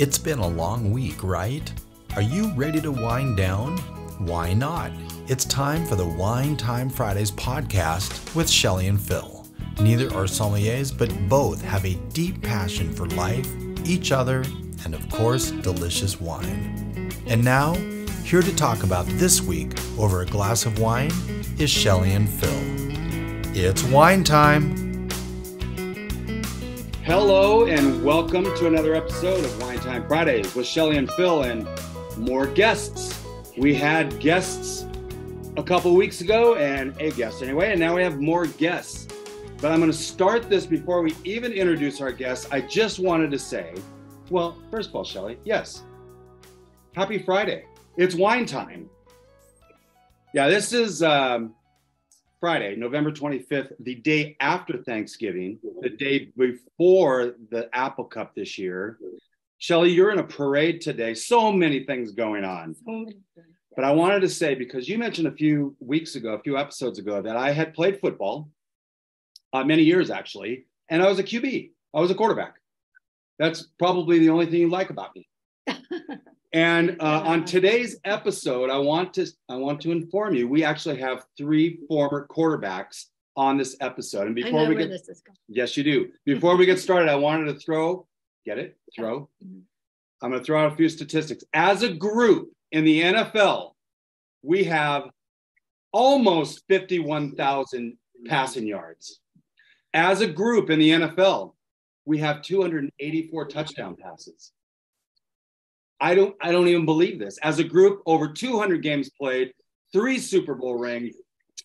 It's been a long week, right? Are you ready to wind down? Why not? It's time for the Wine Time Fridays podcast with Shelly and Phil. Neither are sommeliers, but both have a deep passion for life, each other, and of course, delicious wine. And now, here to talk about this week over a glass of wine is Shelly and Phil. It's wine time. Hello and welcome to another episode of Wine Time Fridays with Shelly and Phil and more guests. We had guests a couple weeks ago and a guest anyway, and now we have more guests. But I'm going to start this before we even introduce our guests. I just wanted to say, well, first of all, Shelly, yes, happy Friday. It's wine time. Yeah, this is Friday, November 25th, the day after Thanksgiving, the day before the Apple Cup this year. Shelly, you're in a parade today. So many things going on. But I wanted to say, because you mentioned a few episodes ago, that I had played football, many years actually, and I was a QB. I was a quarterback. That's probably the only thing you like about me. And on today's episode, I want to inform you, we actually have 3 former quarterbacks on this episode. And before we get, yes, you do. Before we get started, I wanted to throw. I'm going to throw out a few statistics. As a group in the NFL, we have almost 51,000 passing yards. As a group in the NFL, we have 284 touchdown passes. I don't even believe this. As a group, over 200 games played, 3 Super Bowl rings,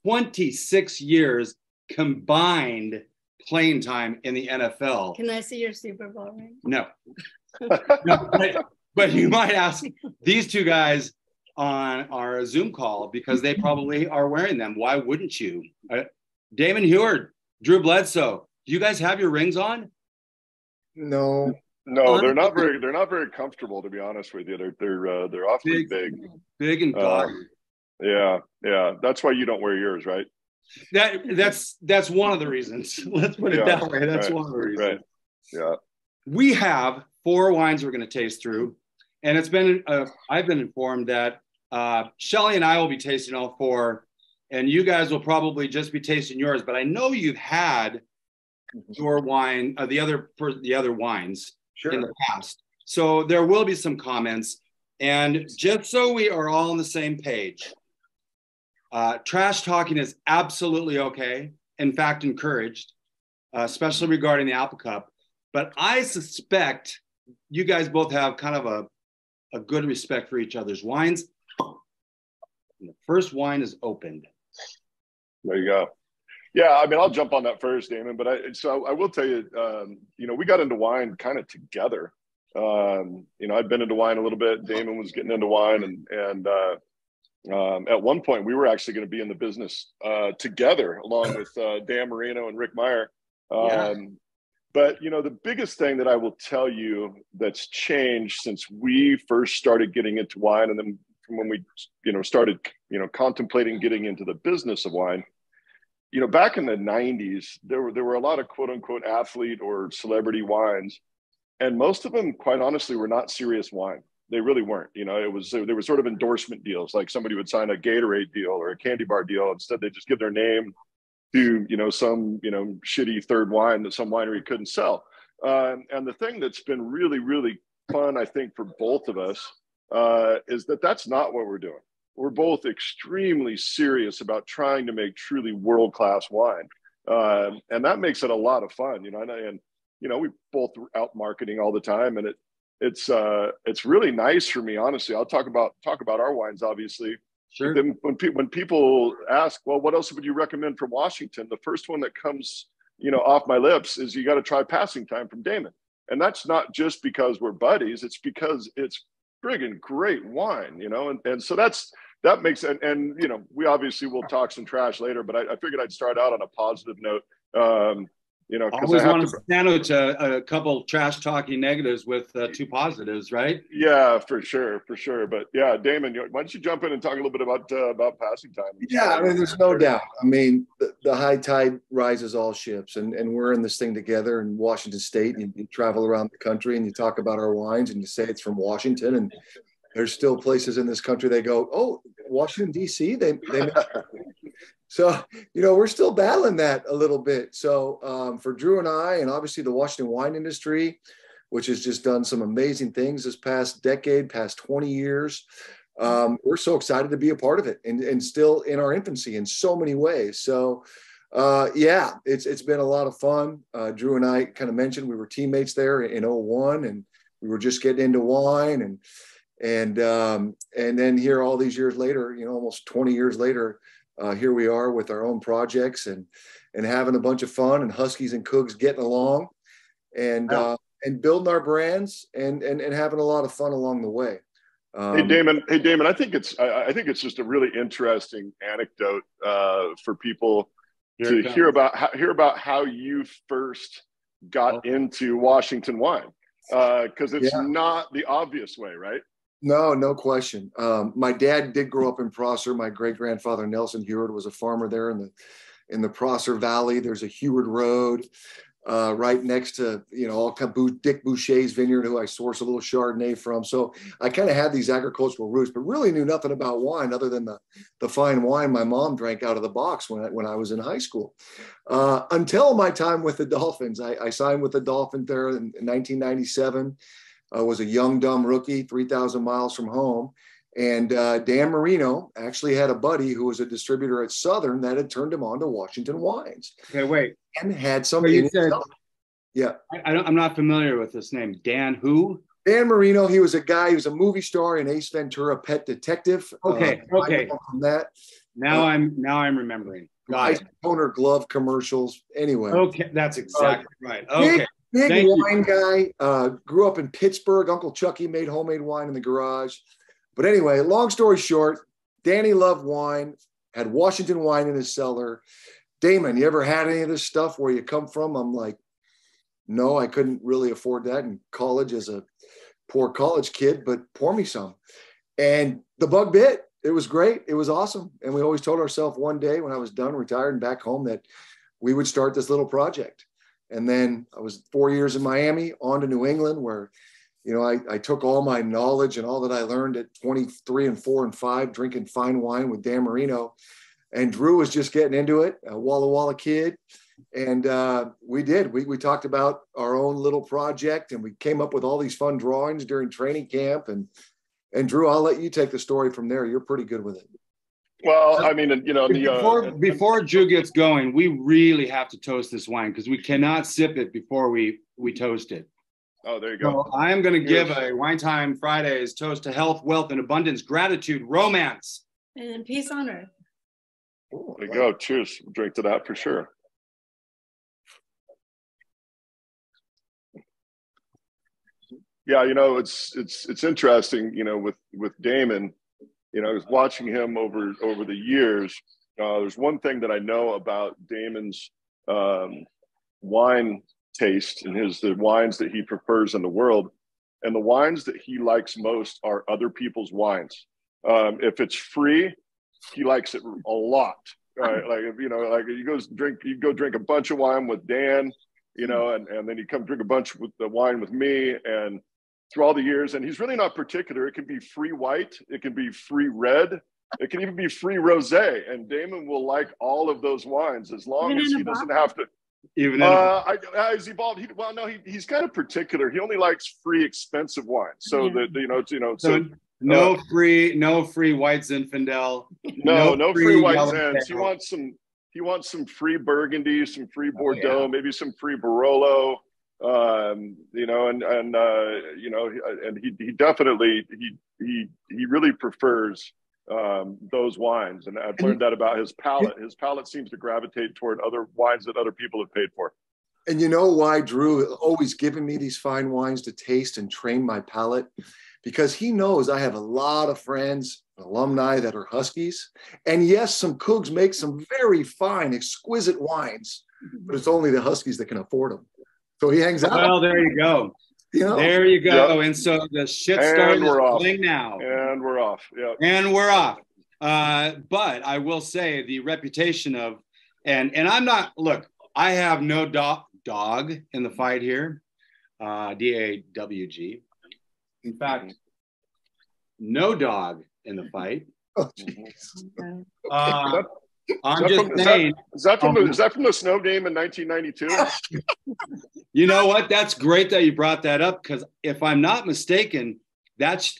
26 years combined playing time in the NFL. Can I see your Super Bowl ring? No. No, but you might ask these 2 guys on our Zoom call because they probably are wearing them. Why wouldn't you? Damon, Huard, Drew Bledsoe, do you guys have your rings on? No. No, they're not very comfortable, to be honest with you. They're awfully big and gaudy. Yeah. That's why you don't wear yours, right? That's one of the reasons. Let's put it that way. That's one of the reasons. Right. Yeah. We have 4 wines we're going to taste through, and it's been I've been informed that Shelly and I will be tasting all 4, and you guys will probably just be tasting yours. But I know you've had your wine, the other wines. Sure. In the past. So there will be some comments. And just so we are all on the same page, trash talking is absolutely okay. In fact, encouraged, especially regarding the Apple Cup. But I suspect you guys both have kind of a good respect for each other's wines. And the first wine is opened. There you go. Yeah, I mean, I'll jump on that first, Damon. But I will tell you, we got into wine kind of together. I'd been into wine a little bit. Damon was getting into wine, and at one point, we were actually going to be in the business together, along with Dan Marino and Rick Meyer. But the biggest thing that I will tell you that's changed since we first started getting into wine, and then from when we started contemplating getting into the business of wine. Back in the 90s, there were a lot of quote unquote athlete or celebrity wines. And most of them, quite honestly, were not serious wine. They really weren't. They were sort of endorsement deals, like somebody would sign a Gatorade deal or a candy bar deal. Instead, they just give their name to, some, shitty third wine that some winery couldn't sell. And the thing that's been really, really fun, I think, for both of us is that that's not what we're doing. We're both extremely serious about trying to make truly world-class wine. And that makes it a lot of fun, and we both out marketing all the time. And it's really nice for me, honestly. I'll talk about our wines, obviously. Sure. But then when people ask, well, what else would you recommend from Washington? The first one that comes, off my lips is you got to try Passing Time from Damon. And that's not just because we're buddies. It's because it's friggin' great wine, and so that makes it. And we obviously will talk some trash later, but I figured I'd start out on a positive note. you know, because I always have want to to sandwich a couple trash talking negatives with two positives, right? Yeah, for sure, for sure. But yeah, Damon, why don't you jump in and talk a little bit about passing time? Yeah, I mean, there's no doubt. I mean, the high tide rises all ships, and we're in this thing together in Washington State. And you travel around the country and you talk about our wines, and you say it's from Washington, and there's still places in this country they go, oh, Washington D.C. They so we're still battling that a little bit. So for Drew and I, and obviously the Washington wine industry, which has just done some amazing things this past decade, past 20 years. We're so excited to be a part of it and still in our infancy in so many ways. So yeah, it's been a lot of fun. Drew and I kind of mentioned we were teammates there in 01, and we were just getting into wine and then here all these years later, almost 20 years later, here we are with our own projects and having a bunch of fun, and Huskies and Cougs getting along and building our brands and having a lot of fun along the way. Hey Damon, I think it's just a really interesting anecdote for people to hear about how you first got into Washington wine, because it's not the obvious way, right? No question. My dad did grow up in Prosser. My great grandfather Nelson Huard was a farmer there in the Prosser Valley. There's a Huard Road right next to Dick Boucher's vineyard, who I source a little Chardonnay from. So I kind of had these agricultural roots, but really knew nothing about wine other than the fine wine my mom drank out of the box when I was in high school. Until my time with the Dolphins, I signed with the Dolphins there in 1997. I was a young, dumb rookie, 3,000 miles from home. And Dan Marino actually had a buddy who was a distributor at Southern that had turned him on to Washington wines. Okay, wait. And had some. Yeah. I'm not familiar with this name. Dan who? Dan Marino. He was a movie star in Ace Ventura: Pet Detective. Okay. From that. Now I'm remembering. Got toner glove commercials. Anyway. Okay, that's exactly right. Okay. Big wine guy. Grew up in Pittsburgh. Uncle Chucky made homemade wine in the garage. But anyway, long story short, Danny loved wine, had Washington wine in his cellar. Damon, you ever had any of this stuff where you come from? I'm like, no, I couldn't really afford that in college as a poor college kid, but pour me some. And the bug bit. It was great. It was awesome. And we always told ourselves one day when I was done, retired and back home, that we would start this little project. And then I was 4 years in Miami, on to New England, where I took all my knowledge and all that I learned at 23 and 4 and 5, drinking fine wine with Dan Marino. And Drew was just getting into it, a Walla Walla kid. And we talked about our own little project, and we came up with all these fun drawings during training camp. And Drew, I'll let you take the story from there. You're pretty good with it. Well, I mean, before Drew gets going, we really have to toast this wine because we cannot sip it before we toast it. Oh, there you go. So I am going to give a Wine Time Fridays toast to health, wealth, and abundance, gratitude, romance, and peace on earth. There you go. Cheers. Drink to that for sure. Yeah, it's interesting. With Damon, I was watching him over the years. There's one thing that I know about Damon's wine taste and the wines that he prefers in the world, and the wines that he likes most are other people's wines. If it's free, he likes it a lot. Like you go drink a bunch of wine with Dan, and then you come drink a bunch with the wine with me, and through all the years, and he's really not particular. It can be free white, it can be free red, it can even be free rosé, and Damon will like all of those wines as long as he doesn't have to. Even is he bald? He's kind of particular. He only likes free expensive wines. So no free white Zinfandel. No free white Zins. He wants some free Burgundy, some free Bordeaux, maybe some free Barolo. And he definitely he really prefers those wines, and I've learned that about his palate. His palate seems to gravitate toward other wines that other people have paid for. And you know why Drew always giving me these fine wines to taste and train my palate? Because he knows I have a lot of friends, alumni that are Huskies. And yes, some Cougs make some very fine, exquisite wines. but it's only the Huskies that can afford them. So he hangs out. Well, there you go. There you go. Yep. And so the shit started playing now. And we're off. Yeah. And we're off. But I will say the reputation of, and I'm not, look, I have no dog in the fight here. DAWG. In fact, no dog in the fight. Oh, jeez. I'm just saying. Is that from the snow game in 1992? You know what? That's great that you brought that up, because if I'm not mistaken, that's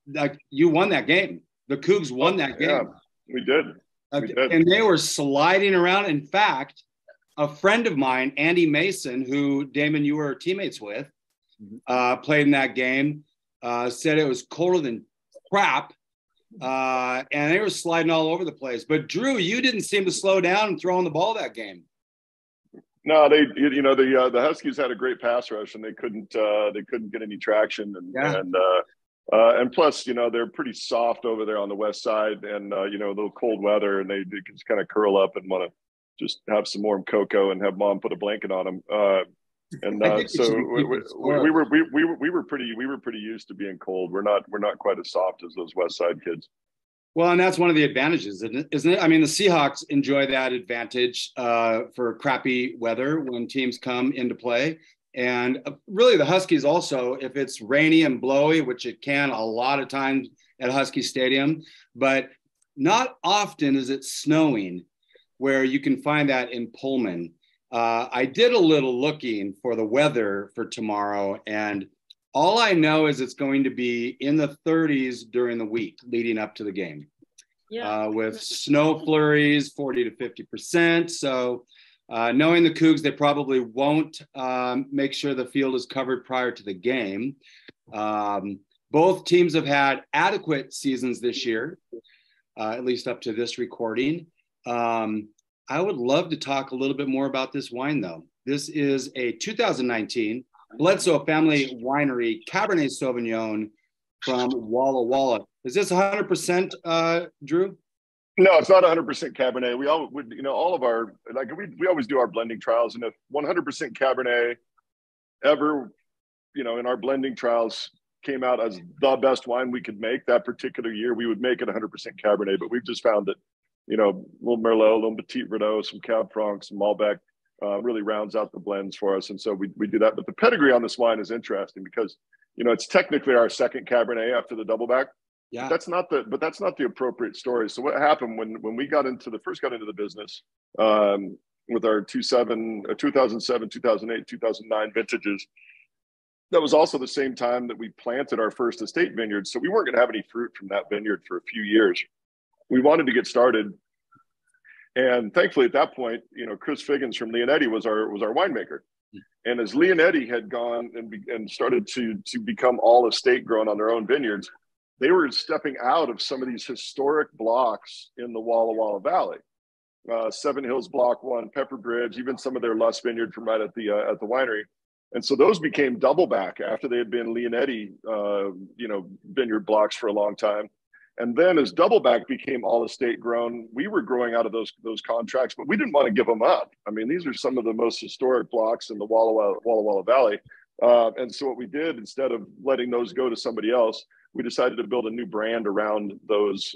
like you won that game. The Cougs won that game. Yeah, we did. And they were sliding around. In fact, a friend of mine, Andy Mason, who, Damon, you were teammates with, played in that game, said it was colder than crap. And they were sliding all over the place. But Drew, you didn't seem to slow down and throwing the ball that game. No, the Huskies had a great pass rush, and they couldn't get any traction, and plus, they're pretty soft over there on the west side, and a little cold weather, and they just kind of curl up and want to just have some warm cocoa and have mom put a blanket on them. So we were pretty used to being cold. We're not quite as soft as those west side kids. Well, and that's one of the advantages, isn't it? I mean, the Seahawks enjoy that advantage for crappy weather when teams come into play. And really the Huskies also, if it's rainy and blowy, which it can a lot of times at Husky Stadium, but not often is it snowing where you can find that in Pullman. I did a little looking for the weather for tomorrow, and all I know is it's going to be in the 30s during the week leading up to the game, with snow flurries, 40 to 50%. So knowing the Cougs, they probably won't make sure the field is covered prior to the game. Both teams have had adequate seasons this year, at least up to this recording. I would love to talk a little bit more about this wine, though. This is a 2019 Bledsoe Family Winery Cabernet Sauvignon from Walla Walla. Is this 100%, Drew? No, it's not 100% Cabernet. We all of our, we always do our blending trials, and if 100% Cabernet ever, in our blending trials came out as the best wine we could make that particular year, we would make it 100% Cabernet. But we've just found that, little Merlot, little Petit Verdot, some Cab Franc, some Malbec, really rounds out the blends for us. And so we do that. But the pedigree on this wine is interesting because, it's technically our second Cabernet after the Doubleback. Yeah. But that's not the appropriate story. So what happened when we first got into the business with our 2007, 2008, 2009 vintages, that was also the same time that we planted our first estate vineyard. So we weren't going to have any fruit from that vineyard for a few years. We wanted to get started. And thankfully at that point, Chris Figgins from Leonetti was our winemaker. And as Leonetti had gone and started to become all estate grown on their own vineyards, they were stepping out of some of these historic blocks in the Walla Walla Valley. Seven Hills Block 1, Pepper Bridge, even some of their Luss Vineyard from right at the winery. And so those became Doubleback after they had been Leonetti, vineyard blocks for a long time. And then as Doubleback became all estate grown, we were growing out of those contracts, but we didn't want to give them up. I mean, these are some of the most historic blocks in the Walla Walla Valley. And so what we did, instead of letting those go to somebody else, we decided to build a new brand around those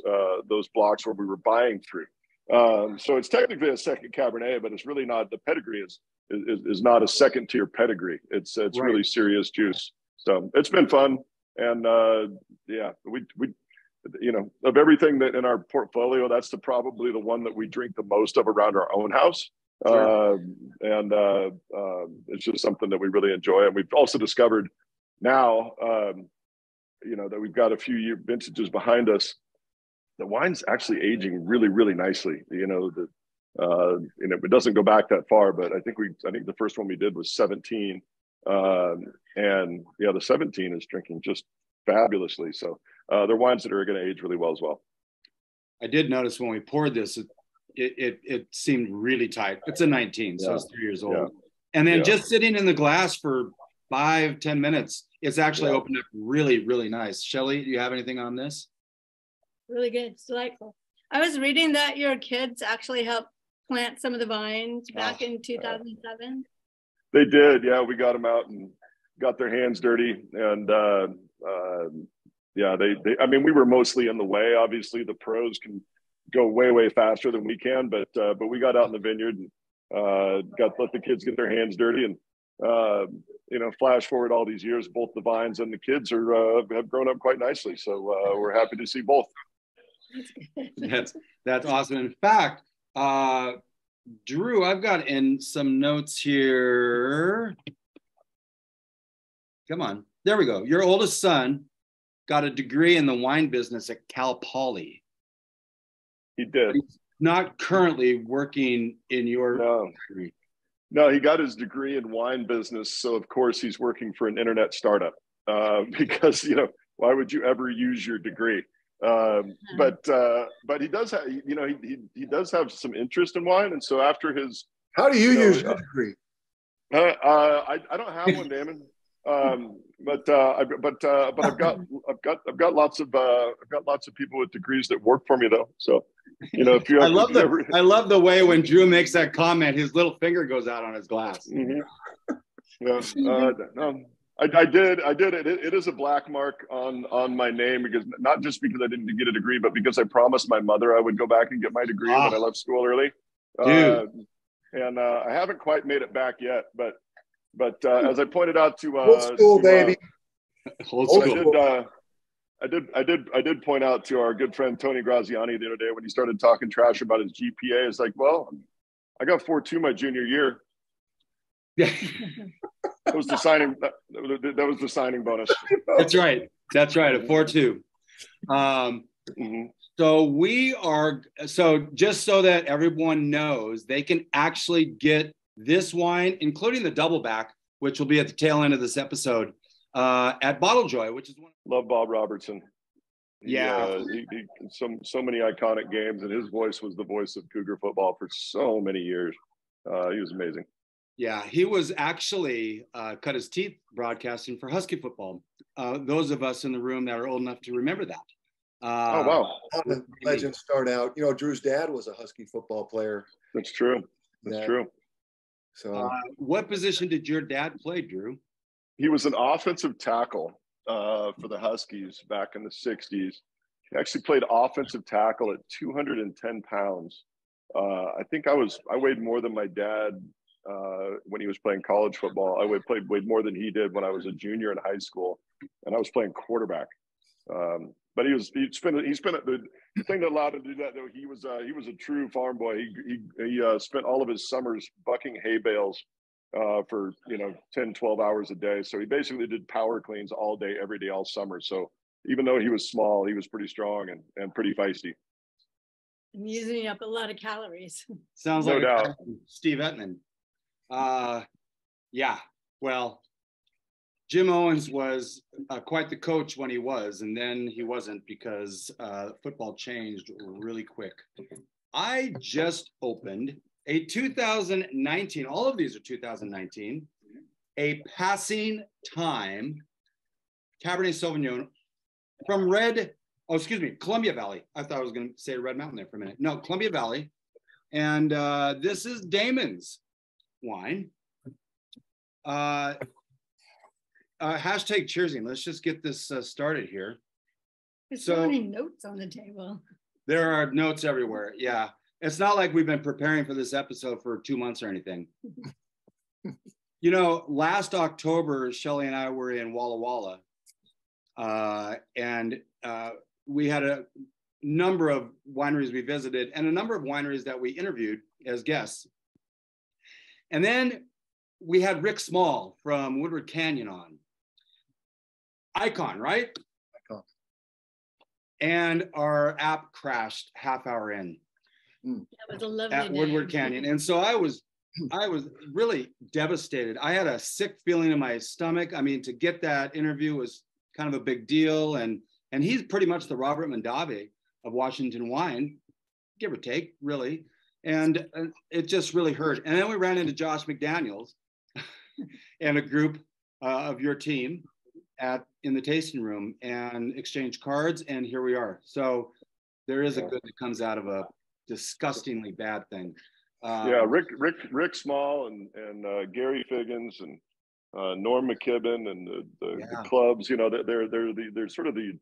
blocks where we were buying through. So it's technically a second Cabernet, but it's really not. The pedigree is not a second tier pedigree. It's right. Really serious juice. So it's been fun, and we of everything that in our portfolio, that's probably the one that we drink the most of around our own house. Sure. It's just something that we really enjoy, and we've also discovered now. That we've got a few year vintages behind us, the wine's actually aging really, really nicely. It doesn't go back that far, but I think the first one we did was 17. The 17 is drinking just fabulously. So they're wines that are going to age really well as well. I did notice when we poured this, it seemed really tight. It's a 19, so it's 3 years old. Yeah. And then just sitting in the glass for 5-10 minutes, it's actually opened up really, really nice. Shelly, do you have anything on this? Really good. It's delightful. I was reading that your kids actually help plant some of the vines back in 2007? They did. Yeah, we got them out and got their hands dirty. And yeah, I mean, we were mostly in the way. Obviously, the pros can go way faster than we can, but we got out in the vineyard and let the kids get their hands dirty. And you know, flash forward all these years, both the vines and the kids have grown up quite nicely. So we're happy to see both. That's awesome. In fact, Drew, I've got in some notes here. Come on, there we go. Your oldest son got a degree in the wine business at Cal Poly. He did. He's not currently working in your degree. No, he got his degree in wine business. So of course he's working for an internet startup because, you know, why would you ever use your degree? But he does have, you know, he does have some interest in wine. And so after his, how do you use your degree? I don't have one, Damon. But I've got lots of people with degrees that work for me though. So, you know, if you I love the way when Drew makes that comment, his little finger goes out on his glass. Mm-hmm. Yeah, no, I did. It is a black mark on my name because not just because I didn't get a degree, but because I promised my mother I would go back and get my degree when I left school early. And I haven't quite made it back yet, but as I pointed out to old school, baby. Old school. I did point out to our good friend Tony Graziani the other day when he started talking trash about his GPA. It's like, well, I got 4.2 my junior year. Yeah, that was the signing. That was the signing bonus. That's right. A 4.2. So just so that everyone knows, they can actually get this wine, including the Doubleback, which will be at the tail end of this episode, at Bottle Joy, which is one. Love Bob Robertson. He so many iconic games, and his voice was the voice of Cougar football for so many years. He was amazing. Yeah, he was actually cut his teeth broadcasting for Husky football. Those of us in the room that are old enough to remember that. Oh, wow. How the legends start out. You know, Drew's dad was a Husky football player. That's true. That's true. So, what position did your dad play, Drew? He was an offensive tackle for the Huskies back in the 60s. He actually played offensive tackle at 210 pounds. I think I weighed more than my dad when he was playing college football. I weighed more than he did when I was a junior in high school, and I was playing quarterback. But he spent the thing that allowed him to do that though. He was a true farm boy. He spent all of his summers bucking hay bales for 10, 12 hours a day. So he basically did power cleans all day, every day, all summer. So even though he was small, he was pretty strong and pretty feisty. I'm using up a lot of calories. Sounds no like doubt. Steve Ettman. Yeah, well, Jim Owens was quite the coach when he was, and then he wasn't because football changed really quick. I just opened a 2019, all of these are 2019, a Passing Time Cabernet Sauvignon from Columbia Valley. I thought I was going to say Red Mountain there for a minute. No, Columbia Valley. And this is Damon's wine. Hashtag cheersing. Let's just get this started here. There's so many notes on the table. There are notes everywhere. Yeah. It's not like we've been preparing for this episode for 2 months or anything. Last October, Shelly and I were in Walla Walla. And we had a number of wineries we visited and a number of wineries that we interviewed as guests. And then we had Rick Small from Woodward Canyon on. Icon, right? Icon. And our app crashed half hour in. That was a lovely at day. Woodward Canyon. And so I was really devastated. I had a sick feeling in my stomach. I mean, to get that interview was kind of a big deal. And he's pretty much the Robert Mondavi of Washington wine, give or take, really. And it just really hurt. And then we ran into Josh McDaniels and a group of your team in the tasting room and exchanged cards. And here we are. So there is a good that comes out of a disgustingly bad thing. Yeah, Rick Small and Gary Figgins and Norm McKibben and the clubs. You know, they're sort of the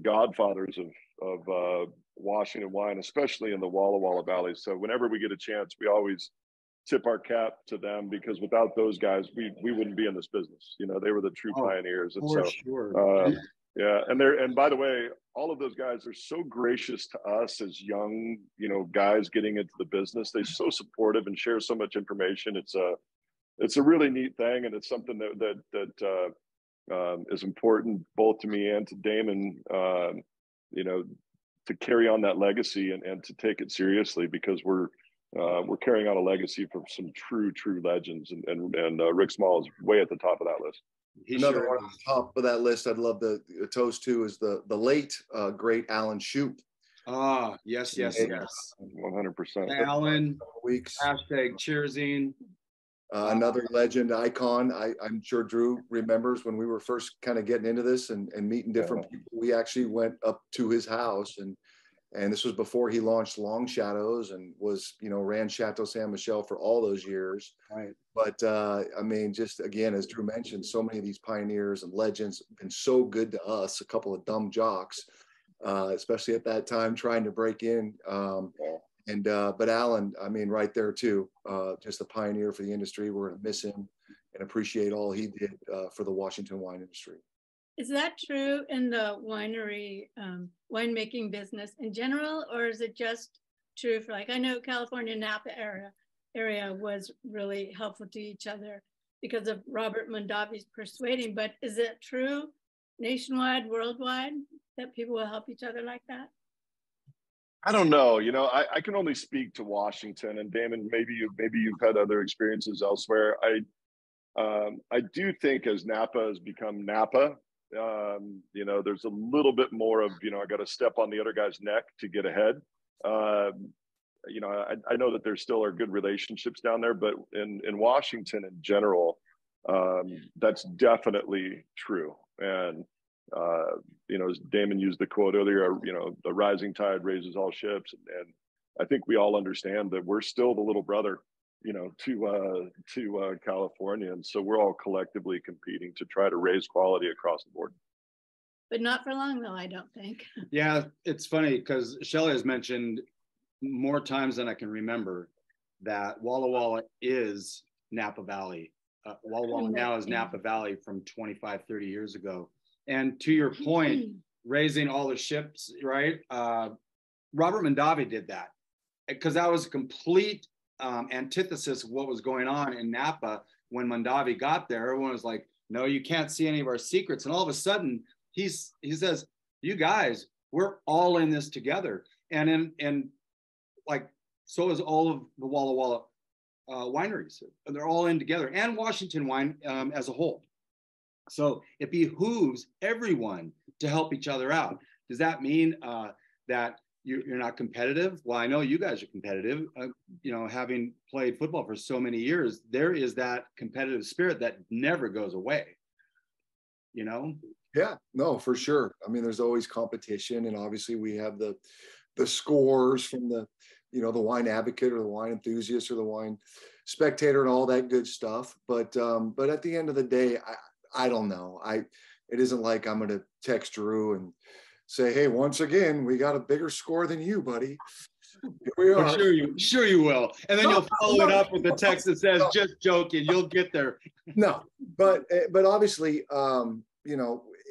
godfathers of Washington wine, especially in the Walla Walla Valley. So whenever we get a chance, we always tip our cap to them, because without those guys, we wouldn't be in this business. You know, they were the true pioneers. And for so, sure. yeah, and by the way, all of those guys are so gracious to us as young, guys getting into the business. They're so supportive and share so much information. It's a really neat thing, and it's something that is important both to me and to Damon. To carry on that legacy and to take it seriously, because we're carrying on a legacy from some true legends, and Rick Small is way at the top of that list. Another one on the top of that list I'd love to toast to is the late great Alan Shoup. Ah, yes. 100%. Alan, weeks. hashtag cheersing. Another legend icon. I'm sure Drew remembers when we were first kind of getting into this and meeting different people. We actually went up to his house, and this was before he launched Long Shadows and was, ran Chateau Saint Michel for all those years. Right. But I mean, just again, as Drew mentioned, so many of these pioneers and legends have been so good to us, a couple of dumb jocks, especially at that time trying to break in. But Alan, I mean, right there too, just a pioneer for the industry. We're going to miss him and appreciate all he did for the Washington wine industry. Is that true in the winery, winemaking business in general, or is it just true for, like, I know California Napa area was really helpful to each other because of Robert Mondavi's persuading, but is it true nationwide, worldwide, that people will help each other like that? I don't know. I can only speak to Washington, and Damon, maybe you've had other experiences elsewhere. I do think as Napa has become Napa, there's a little bit more of, I got to step on the other guy's neck to get ahead. I know that there still are good relationships down there, but in Washington in general, that's definitely true. And as Damon used the quote earlier, the rising tide raises all ships. And I think we all understand that we're still the little brother, to California. And so we're all collectively competing to try to raise quality across the board. But not for long, though, I don't think. Yeah, it's funny because Shelley has mentioned more times than I can remember that Walla Walla is Napa Valley. Walla Walla now is Napa Valley from 25, 30 years ago. And to your point, raising all the ships, right? Robert Mondavi did that because that was a complete antithesis of what was going on in Napa when Mondavi got there. Everyone was like, no, you can't see any of our secrets. And all of a sudden, he says, you guys, we're all in this together. And so is all of the Walla Walla wineries. They're all in together, and Washington wine as a whole. So it behooves everyone to help each other out. Does that mean that you're not competitive? Well, I know you guys are competitive. Having played football for so many years, there is that competitive spirit that never goes away. Yeah, no, for sure. I mean, there's always competition, and obviously we have the scores from the Wine Advocate or the Wine Enthusiast or the Wine Spectator and all that good stuff. But at the end of the day, I don't know. It isn't like I'm going to text Drew and say, hey, once again, we got a bigger score than you, buddy. Here we are. Well, sure you will. And then you'll follow it up with the text that says, just joking, you'll get there. No, but obviously,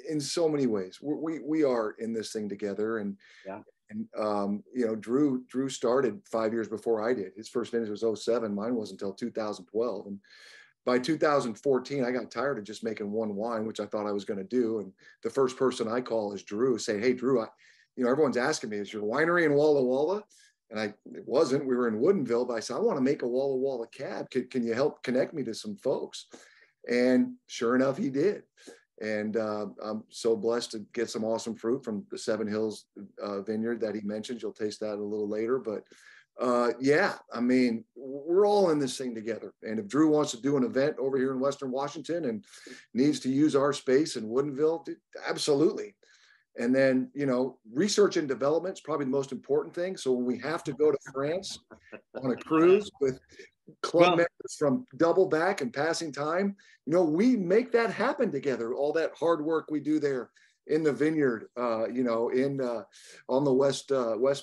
in so many ways, we are in this thing together. And, Drew started 5 years before I did. His first vintage was 2007. Mine wasn't until 2012. And by 2014, I got tired of just making one wine, which I thought I was going to do. And the first person I call is Drew, saying, hey, Drew, everyone's asking me, is your winery in Walla Walla? And it wasn't. We were in Woodinville, but I said, I want to make a Walla Walla cab. Can you help connect me to some folks? And sure enough, he did. And I'm so blessed to get some awesome fruit from the Seven Hills vineyard that he mentioned. You'll taste that a little later. But I mean, we're all in this thing together. And if Drew wants to do an event over here in Western Washington and needs to use our space in Woodinville, absolutely. And then, you know, research and development is probably the most important thing. So when we have to go to France on a cruise with club members from Doubleback and Passing Time, you know, we make that happen together. All that hard work we do there in the vineyard, you know, on the West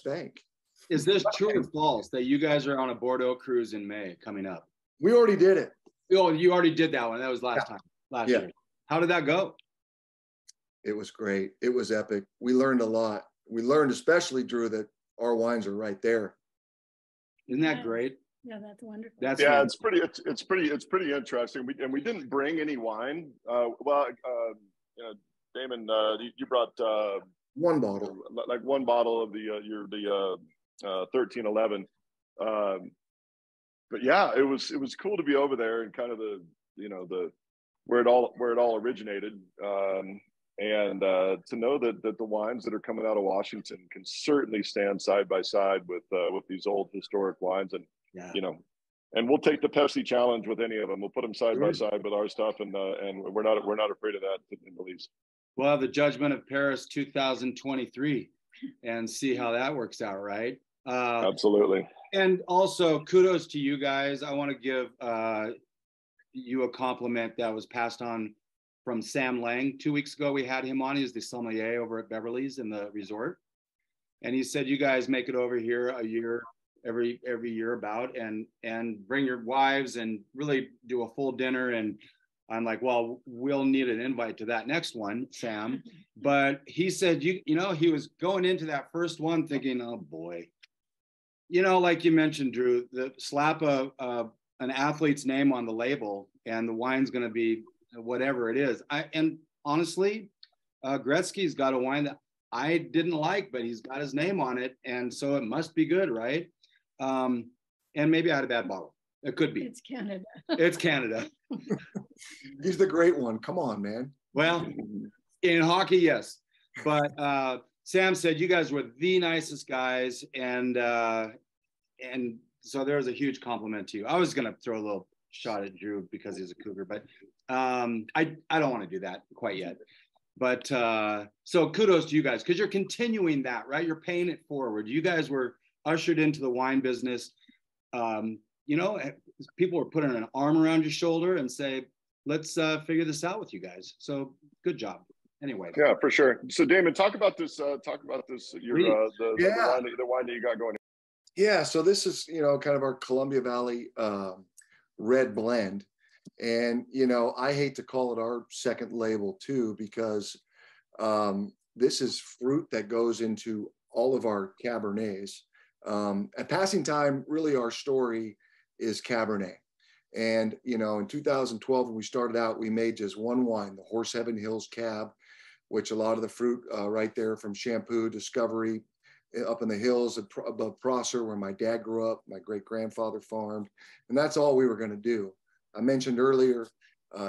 Bank. Is this true or false that you guys are on a Bordeaux cruise in May coming up? We already did it. Oh, you already did that one. That was last year. How did that go? It was great. It was epic. We learned a lot. We learned, especially, Drew, that our wines are right there. Isn't that great? Yeah, that's wonderful. It's pretty interesting. We didn't bring any wine. Damon, you brought one bottle, like one bottle of the 1311. But yeah, it was cool to be over there and kind of where it all originated. And to know that the wines that are coming out of Washington can certainly stand side by side with these old historic wines, and you know, and we'll take the Pepsi challenge with any of them. We'll put them side by side with our stuff, and we're not afraid of that in the least. We'll have the Judgment of Paris 2023 and see how that works out, right? Absolutely. And also, kudos to you guys. I want to give you a compliment that was passed on from Sam Lang. 2 weeks ago, we had him on. He's the sommelier over at Beverly's in the resort. And he said, you guys make it over here a year, every year about, and bring your wives and really do a full dinner. And I'm like, well, we'll need an invite to that next one, Sam. But he said, you know, he was going into that first one thinking, oh boy, you know, like you mentioned, Drew, slap an athlete's name on the label and the wine's going to be whatever it is. And honestly, Gretzky's got a wine that I didn't like, but he's got his name on it. And so it must be good, right? And maybe I had a bad bottle. It could be. It's Canada. It's Canada. He's the great one. Come on, man. Well, in hockey, yes. But Sam said you guys were the nicest guys, and so there's a huge compliment to you. I was gonna throw a little shot at Drew because he's a Cougar, but I don't want to do that quite yet. But so kudos to you guys because you're continuing that, right? You're paying it forward. You guys were ushered into the wine business. You know, people were putting an arm around your shoulder and say, let's figure this out with you guys. So good job. Anyway. Yeah, for sure. So Damon, talk about this. The wine that you got going. Yeah. So this is, you know, kind of our Columbia Valley red blend. And, you know, I hate to call it our second label too, because this is fruit that goes into all of our Cabernets. At Passing Time, really our story is Cabernet. And, you know, in 2012, when we started out, we made just one wine, the Horse Heaven Hills Cab, which a lot of the fruit right there from Shampoo, Discovery, up in the hills above Prosser, where my dad grew up, my great-grandfather farmed. And that's all we were going to do. I mentioned earlier,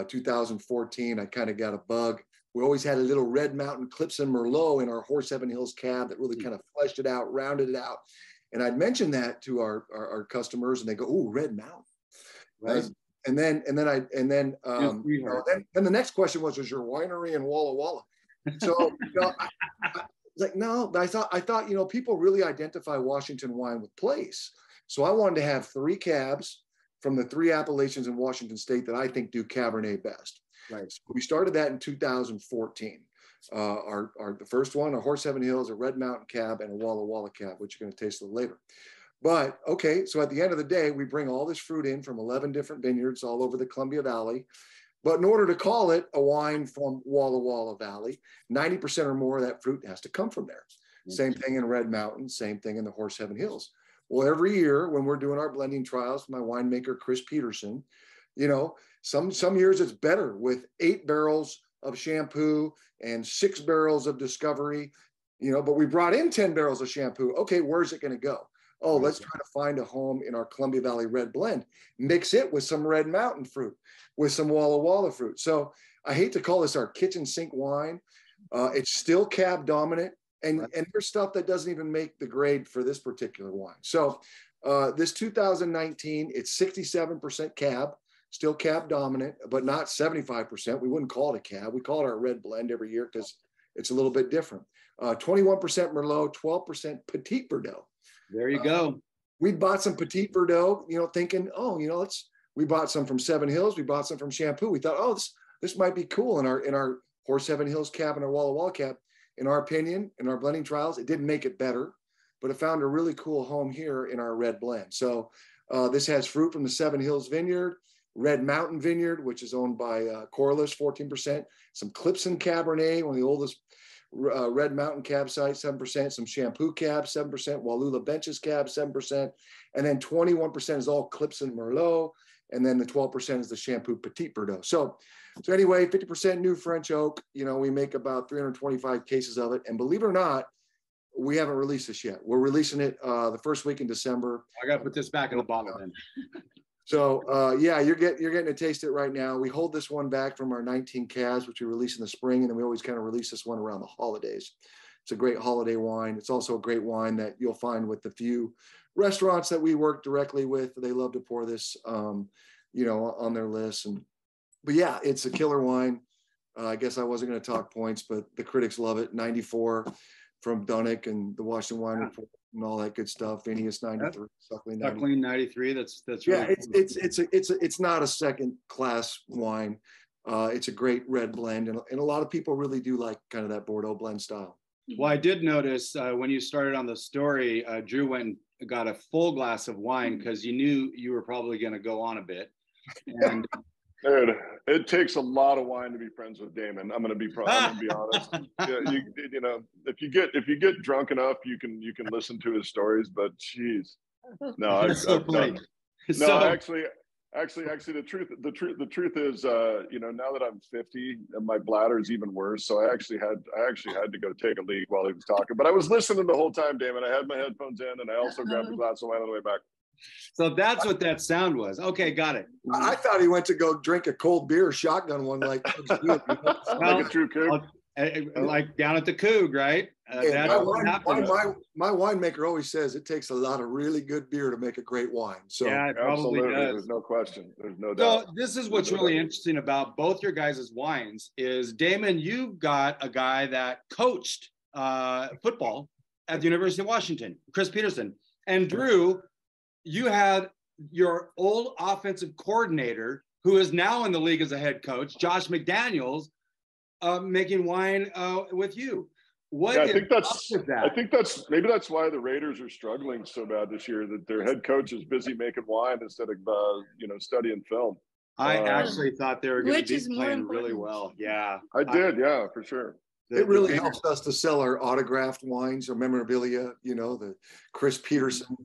2014, I kind of got a bug. We always had a little Red Mountain Clipson Merlot in our Horse Heaven Hills Cab that really kind of fleshed it out, rounded it out. And I'd mentioned that to our customers, and they go, "Oh, Red Mountain." Right. And then the next question was your winery in Walla Walla? So you know, I like, no, I thought, you know, people really identify Washington wine with place. So I wanted to have 3 cabs from the 3 appellations in Washington State that I think do Cabernet best. Right. So we started that in 2014. The first one, a Horse Heaven Hills, a Red Mountain Cab, and a Walla Walla Cab, which you're going to taste a little later. But okay, so at the end of the day, we bring all this fruit in from 11 different vineyards all over the Columbia Valley. But in order to call it a wine from Walla Walla Valley, 90% or more of that fruit has to come from there. Mm-hmm. Same thing in Red Mountain, same thing in the Horse Heaven Hills. Well, every year when we're doing our blending trials, my winemaker, Chris Peterson, you know, some years it's better with 8 barrels of Shampoo and 6 barrels of Discovery, you know, but we brought in 10 barrels of Shampoo. Okay, where's it going to go? Oh, let's try to find a home in our Columbia Valley red blend. Mix it with some Red Mountain fruit, with some Walla Walla fruit. So I hate to call this our kitchen sink wine. It's still cab dominant, and there's stuff that doesn't even make the grade for this particular wine. So this 2019, it's 67% cab, still cab dominant, but not 75%. We wouldn't call it a cab. We call it our red blend every year because it's a little bit different. 21% Merlot, 12% Petit Verdot. There you go. We bought some Petit Verdot, thinking, we bought some from Seven Hills. We bought some from Shampoo. We thought, this might be cool in our Horse Seven Hills cab and our Walla Walla cab. In our opinion, in our blending trials, it didn't make it better, but it found a really cool home here in our red blend. So this has fruit from the Seven Hills Vineyard, Red Mountain Vineyard, which is owned by Corliss, 14%, some Clipson Cabernet, one of the oldest Red Mountain cab sites, 7%, some Shampoo cab, 7%, Wallula Benches cab, 7%, and then 21% is all Clipson Merlot, and then the 12% is the Shampoo Petit Verdot. So anyway, 50% new French oak. We make about 325 cases of it, and believe it or not, we haven't released this yet. We're releasing it the first week in December. I got to put this back in the bottle then. So you're getting to taste it right now. We hold this one back from our 19 calves, which we release in the spring, and then we always kind of release this one around the holidays. It's a great holiday wine. It's also a great wine that you'll find with the few restaurants that we work directly with. They love to pour this, on their list. But yeah, it's a killer wine. I guess I wasn't going to talk points, but the critics love it. 94 from Dunnick and the Washington Wine Report and all that good stuff. Phineas 93, Suckling 93. That's yeah. Really cool. It's not a second class wine. It's a great red blend, and a lot of people really do like kind of that Bordeaux blend style. Well, I did notice when you started on the story, Drew went and got a full glass of wine because you knew you were probably going to go on a bit. And dude, it takes a lot of wine to be friends with Damon. I'm going to be honest. Yeah, if you get drunk enough, you can listen to his stories. But geez, no, actually, the truth is, now that I'm 50, and my bladder is even worse. So I actually had to go take a leak while he was talking. But I was listening the whole time, Damon. I had my headphones in, and I also grabbed a glass of wine on the way back. So that's what that sound was. Okay, got it. I thought he went to go drink a cold beer, shotgun one like like a true Coug. Like down at the Coug, right? My winemaker always says it takes a lot of really good beer to make a great wine. So yeah, it probably does. There's no question. There's no doubt. So this is what's really interesting about both your guys' wines is, Damon, you've got a guy that coached football at the University of Washington, Chris Peterson, and Drew, you had your old offensive coordinator, who is now in the league as a head coach, Josh McDaniels, making wine with you. I think that's maybe that's why the Raiders are struggling so bad this year, that their head coach is busy making wine instead of studying film. I actually thought they were going to be playing really well. Yeah, I did. Yeah, for sure. It really helps us to sell our autographed wines or memorabilia. The Chris Peterson,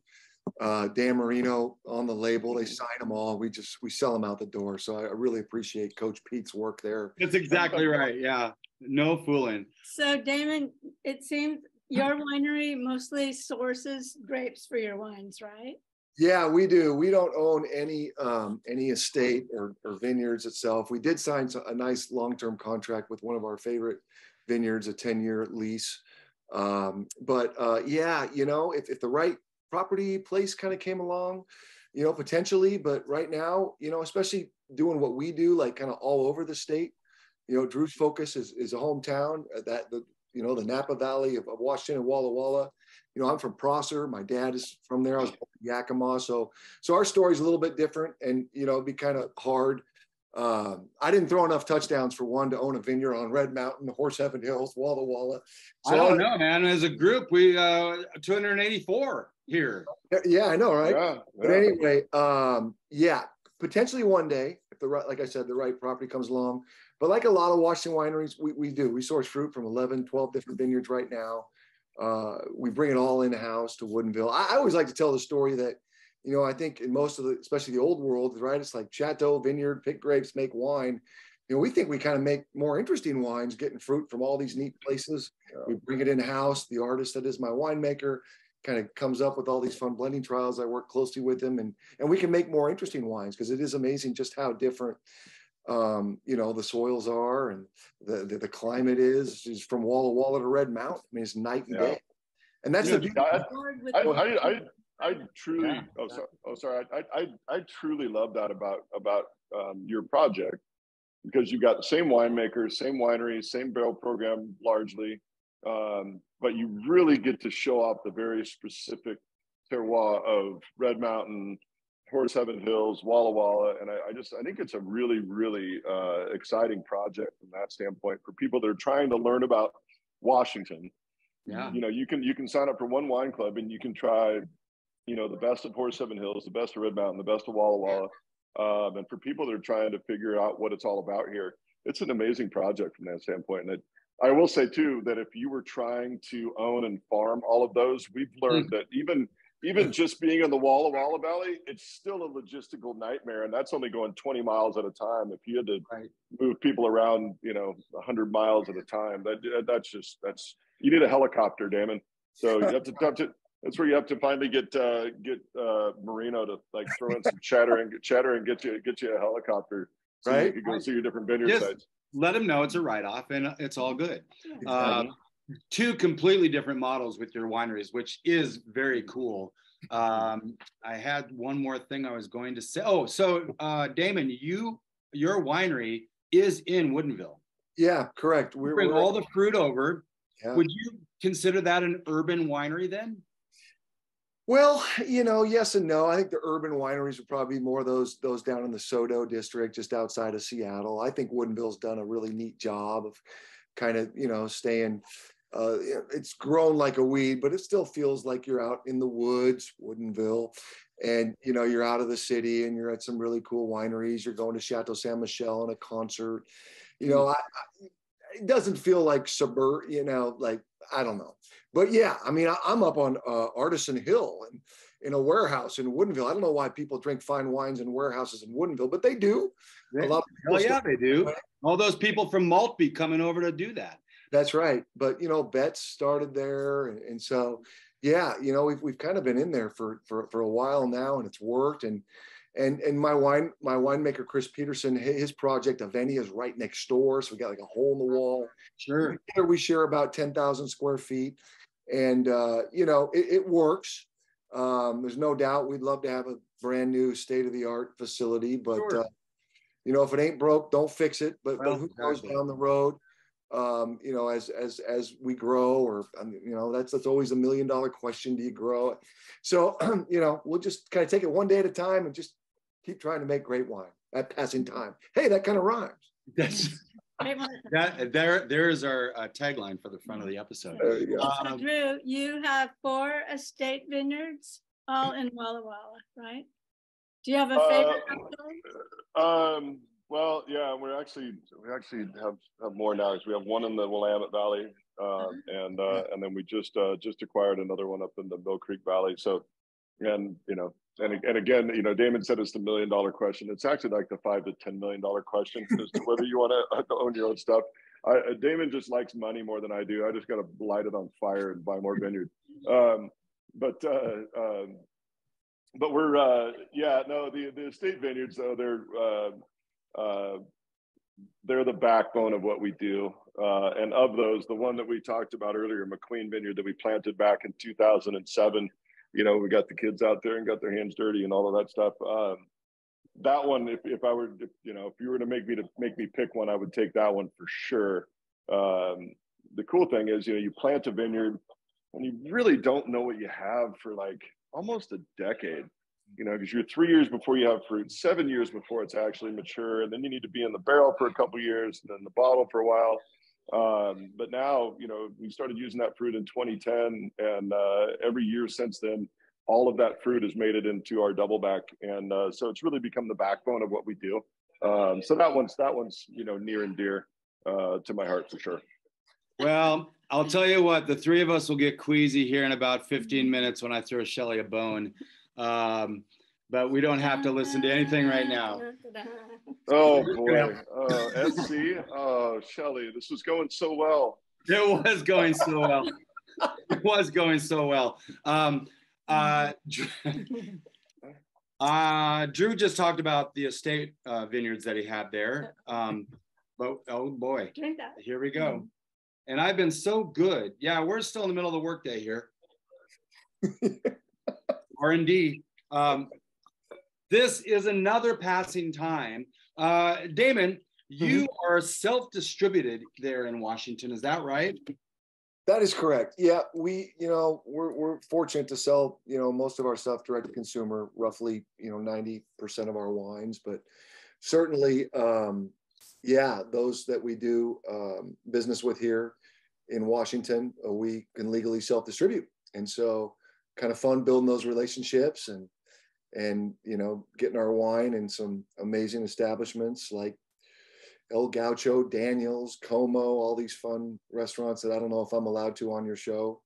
Dan Marino on the label. They sign them all. We sell them out the door. So I really appreciate Coach Pete's work there. That's exactly right. Yeah. No fooling. So Damon, it seems your winery mostly sources grapes for your wines, right? Yeah, we do. We don't own any estate or vineyards itself. We did sign a nice long-term contract with one of our favorite vineyards, a 10-year lease. If the right property place kind of came along, potentially, but right now, especially doing what we do, like kind of all over the state, Drew's focus is a hometown, the Napa Valley of Washington and Walla Walla. I'm from Prosser. My dad is from there. I was born in Yakima. So our story's a little bit different, and, it'd be kind of hard. I didn't throw enough touchdowns for one to own a vineyard on Red Mountain, Horse Heaven Hills, Walla Walla. So I don't know, man. As a group, we 284 here. Yeah, I know, right? Yeah. But anyway, potentially one day, if the right property comes along. But like a lot of Washington wineries, we source fruit from 11, 12 different vineyards right now. We bring it all in-house to Woodinville. I always like to tell the story that, I think in most of especially the old world, right? It's like Chateau, vineyard, pick grapes, make wine. We think we kind of make more interesting wines, getting fruit from all these neat places. We bring it in-house. The artist that is my winemaker kind of comes up with all these fun blending trials. I work closely with him, and we can make more interesting wines, because it is amazing just how different the soils are, and the climate is from Walla Walla to Red Mountain. I mean, it's night and day. And that's the beauty. I truly I truly love that about your project, because you've got the same winemakers, same wineries, same barrel program largely, but you really get to show off the very specific terroir of Red Mountain, Horse Heaven Hills, Walla Walla, and I think it's a really, really exciting project from that standpoint for people that are trying to learn about Washington. Yeah. You know, you can sign up for one wine club and you can try, you know, the best of Horse Heaven Hills, the best of Red Mountain, the best of Walla Walla. And for people that are trying to figure out what it's all about here, it's an amazing project from that standpoint. And I will say too, that if you were trying to own and farm all of those, we've learned that even just being in the Walla Walla Valley, it's still a logistical nightmare. And that's only going 20 miles at a time. If you had to move people around, you know, 100 miles at a time, that's you need a helicopter, Damon. So you have to that's where you have to finally get Marino to like throw in some chatter and get you a helicopter, so right? You can go see your different vineyard sites. Let them know it's a write-off and it's all good. Two completely different models with your wineries, which is very cool. I had one more thing I was going to say. Oh, so Damon, your winery is in Woodinville. Yeah, correct. We bring all the fruit over. Yeah. Would you consider that an urban winery then? Well, you know, yes and no. I think the urban wineries would probably be more those down in the Soto district, just outside of Seattle. I think Woodinville's done a really neat job of kind of, you know, staying. It's grown like a weed, but it still feels like you're out in the woods, Woodinville, and you know you're out of the city and you're at some really cool wineries. You're going to Chateau Saint Michel on a concert. You know, it doesn't feel like suburb. You know, like I don't know. But yeah, I mean, I'm up on Artisan Hill and in a warehouse in Woodinville. I don't know why people drink fine wines in warehouses in Woodinville, but they do. A lot of people they do. All those people from Maltby coming over to do that. That's right. But, you know, Betts started there. And so, yeah, you know, we've kind of been in there for a while now, and it's worked. And my winemaker, Chris Peterson, his project, Aveni, is right next door. So we got like a hole in the wall. Sure. We share about 10,000 square feet. And, you know, it works. There's no doubt we'd love to have a brand new state-of-the-art facility, but, sure. You know, if it ain't broke, don't fix it. But who goes down the road? You know, as we grow, or you know, that's always $1 million question. Do you grow? So you know, we'll just kind of take it one day at a time and just keep trying to make great wine at passing time. Hey, that kind of rhymes. There's our tagline for the front of the episode. There you go. So Drew, you have 4 estate vineyards, all in Walla Walla, right? Do you have a favorite of those? Well, yeah, we actually have more now, because we have one in the Willamette Valley, and then we just acquired another one up in the Mill Creek Valley. So, and you know, and again, you know, Damon said it's the $1 million question. It's actually like the $5 to $10 million question as to whether you want to own your own stuff. Damon just likes money more than I do. I just got to light it on fire and buy more vineyard. But we're the estate vineyards though, they're the backbone of what we do. And of those, the one that we talked about earlier, McQueen Vineyard, that we planted back in 2007, you know, we got the kids out there and got their hands dirty and all of that stuff. That one, if you were to make me pick one, I would take that one for sure. The cool thing is, you know, you plant a vineyard and you really don't know what you have for like almost a decade. You know, because you're 3 years before you have fruit, 7 years before it's actually mature, and then you need to be in the barrel for a couple of years, and then the bottle for a while. But now, you know, we started using that fruit in 2010, and every year since then, all of that fruit has made it into our Doubleback, and so it's really become the backbone of what we do. So that one's you know, near and dear to my heart for sure. Well, I'll tell you what, the three of us will get queasy here in about 15 minutes when I throw Shelly a bone. But we don't have to listen to anything right now. Oh boy. SC. Oh, Shelly, this was going so well. It was going so well. It was going so well. Drew just talked about the estate vineyards that he had there. But oh boy, here we go. And I've been so good. Yeah, we're still in the middle of the workday here. R&D. This is another passing time. Damon, You are self-distributed there in Washington. Is that right? That is correct. Yeah, we're fortunate to sell, most of our stuff direct to consumer, roughly, 90% of our wines, but certainly, those that we do business with here in Washington, we can legally self-distribute. And so kind of fun building those relationships and getting our wine in some amazing establishments like El Gaucho, Daniel's, Como, all these fun restaurants that I don't know if I'm allowed to on your show.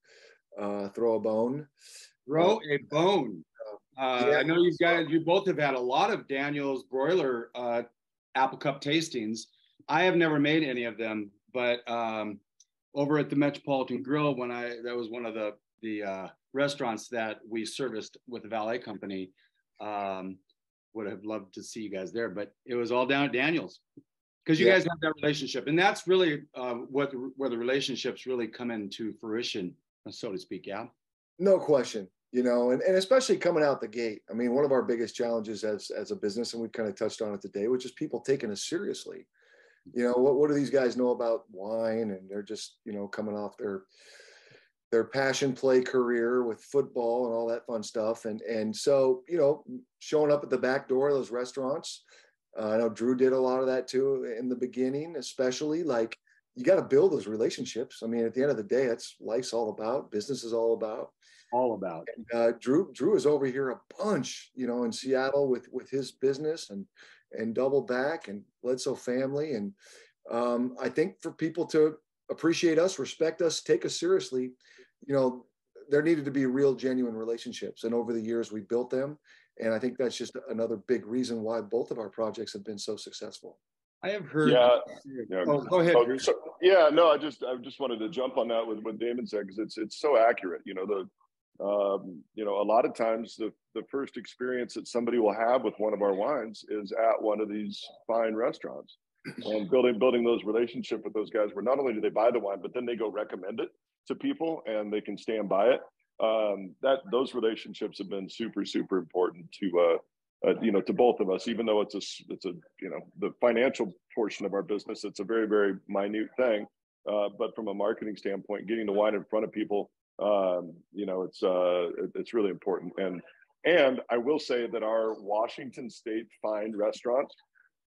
Throw a bone. Throw a bone. I know you both have had a lot of Daniel's broiler apple cup tastings. I have never made any of them, but over at the Metropolitan Grill, that was one of the restaurants that we serviced with the valet company. Would have loved to see you guys there, but it was all down at Daniel's. Because you guys have that relationship, and that's really where the relationships really come into fruition, so to speak. Yeah, no question. And especially coming out the gate. I mean, one of our biggest challenges as a business, and we've kind of touched on it today, which is people taking us seriously. What do these guys know about wine? And they're just coming off their passion play career with football and all that fun stuff, and so showing up at the back door of those restaurants. I know Drew did a lot of that too in the beginning, especially. Like, you got to build those relationships. I mean, at the end of the day, that's life's all about. Business is all about. And, Drew is over here a bunch, in Seattle with his business and Doubleback and Bledsoe family. And I think for people to appreciate us, respect us, take us seriously, there needed to be real, genuine relationships. And over the years, we built them. And I think that's just another big reason why both of our projects have been so successful. I have heard. Yeah. Oh, go ahead. I just wanted to jump on that with what Damon said, because it's so accurate. A lot of times the first experience that somebody will have with one of our wines is at one of these fine restaurants, and building those relationships with those guys, where not only do they buy the wine, but then they go recommend it to people and they can stand by it. Those relationships have been super, super important to both of us, even though it's the financial portion of our business, it's a very, very minute thing. But from a marketing standpoint, getting the wine in front of people, it's really important. And I will say that our Washington State fine restaurants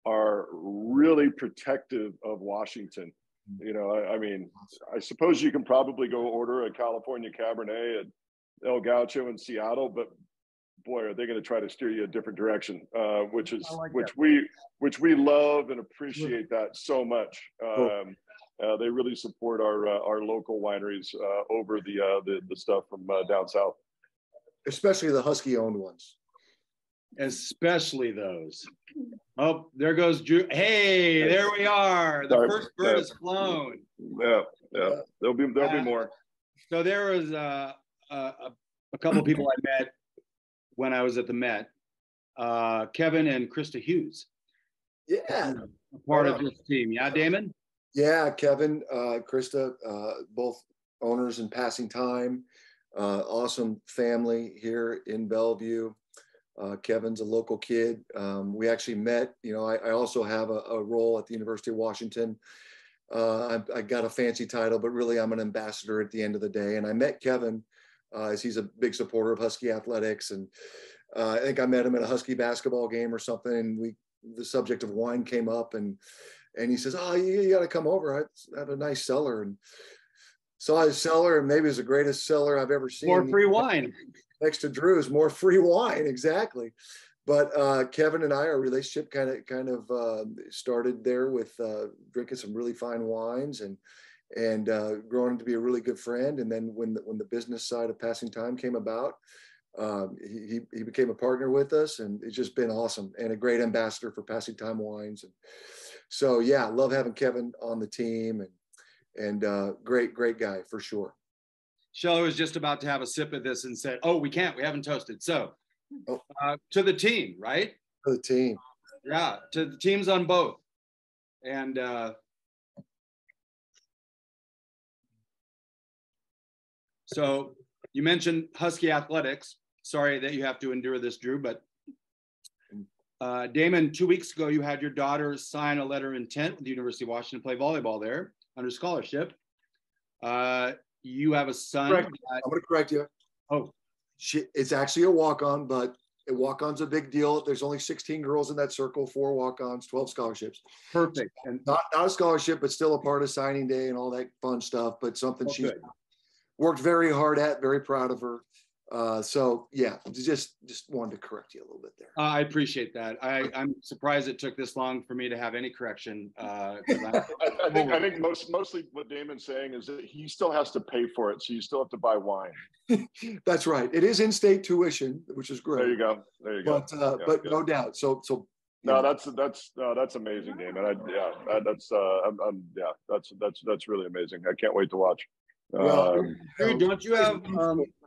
are really protective of Washington. I suppose you can probably go order a California Cabernet at El Gaucho in Seattle, but boy, are they going to try to steer you a different direction, which we love and appreciate that so much. They really support our local wineries over the stuff from down south, especially the Husky owned ones. Especially those. Oh, there goes Drew. Hey, there we are. The first bird has flown. Yeah. There'll be more. So there was a couple of people I met when I was at the Met. Kevin and Krista Hughes. Yeah. A part of this team. Yeah, Damon? Yeah, Kevin, Krista, both owners in Passing Time. Awesome family here in Bellevue. Kevin's a local kid. We actually met, I also have a role at the University of Washington. I got a fancy title, but really I'm an ambassador at the end of the day. And I met Kevin as he's a big supporter of Husky athletics. And I think I met him at a Husky basketball game or something. And the subject of wine came up, and he says, "Oh, you got to come over. I have a nice cellar." And saw his cellar, and maybe it was the greatest cellar I've ever seen. More free wine. Next to Drew's, more free wine, exactly. But Kevin and I, our relationship kind of started there with drinking some really fine wines and growing to be a really good friend. And then when the business side of Passing Time came about, he became a partner with us, and it's just been awesome and a great ambassador for Passing Time wines. And so, yeah, love having Kevin on the team, and great guy for sure. Shelley was just about to have a sip of this and said, "Oh, we haven't toasted." So to the team, right? To the team. Yeah, to the teams on both. And so you mentioned Husky athletics. Sorry that you have to endure this, Drew, but Damon, 2 weeks ago, you had your daughter sign a letter of intent with the University of Washington to play volleyball there under scholarship. You have a son. Correct. I'm going to correct you. Oh, It's actually a walk-on, but a walk-on's a big deal. There's only 16 girls in that circle, 4 walk-ons, 12 scholarships. perfect. And Not a scholarship, but still a part of signing day and all that fun stuff, but something she's good. worked very hard at, very proud of her. So yeah, just wanted to correct you a little bit there. I appreciate that. I'm surprised it took this long for me to have any correction. I think mostly what Damon's saying is that he still has to pay for it, so you still have to buy wine. That's right. It is in-state tuition, which is great. There you go. But no doubt. So no, that's amazing, Damon. That's really amazing. I can't wait to watch. Well, don't you have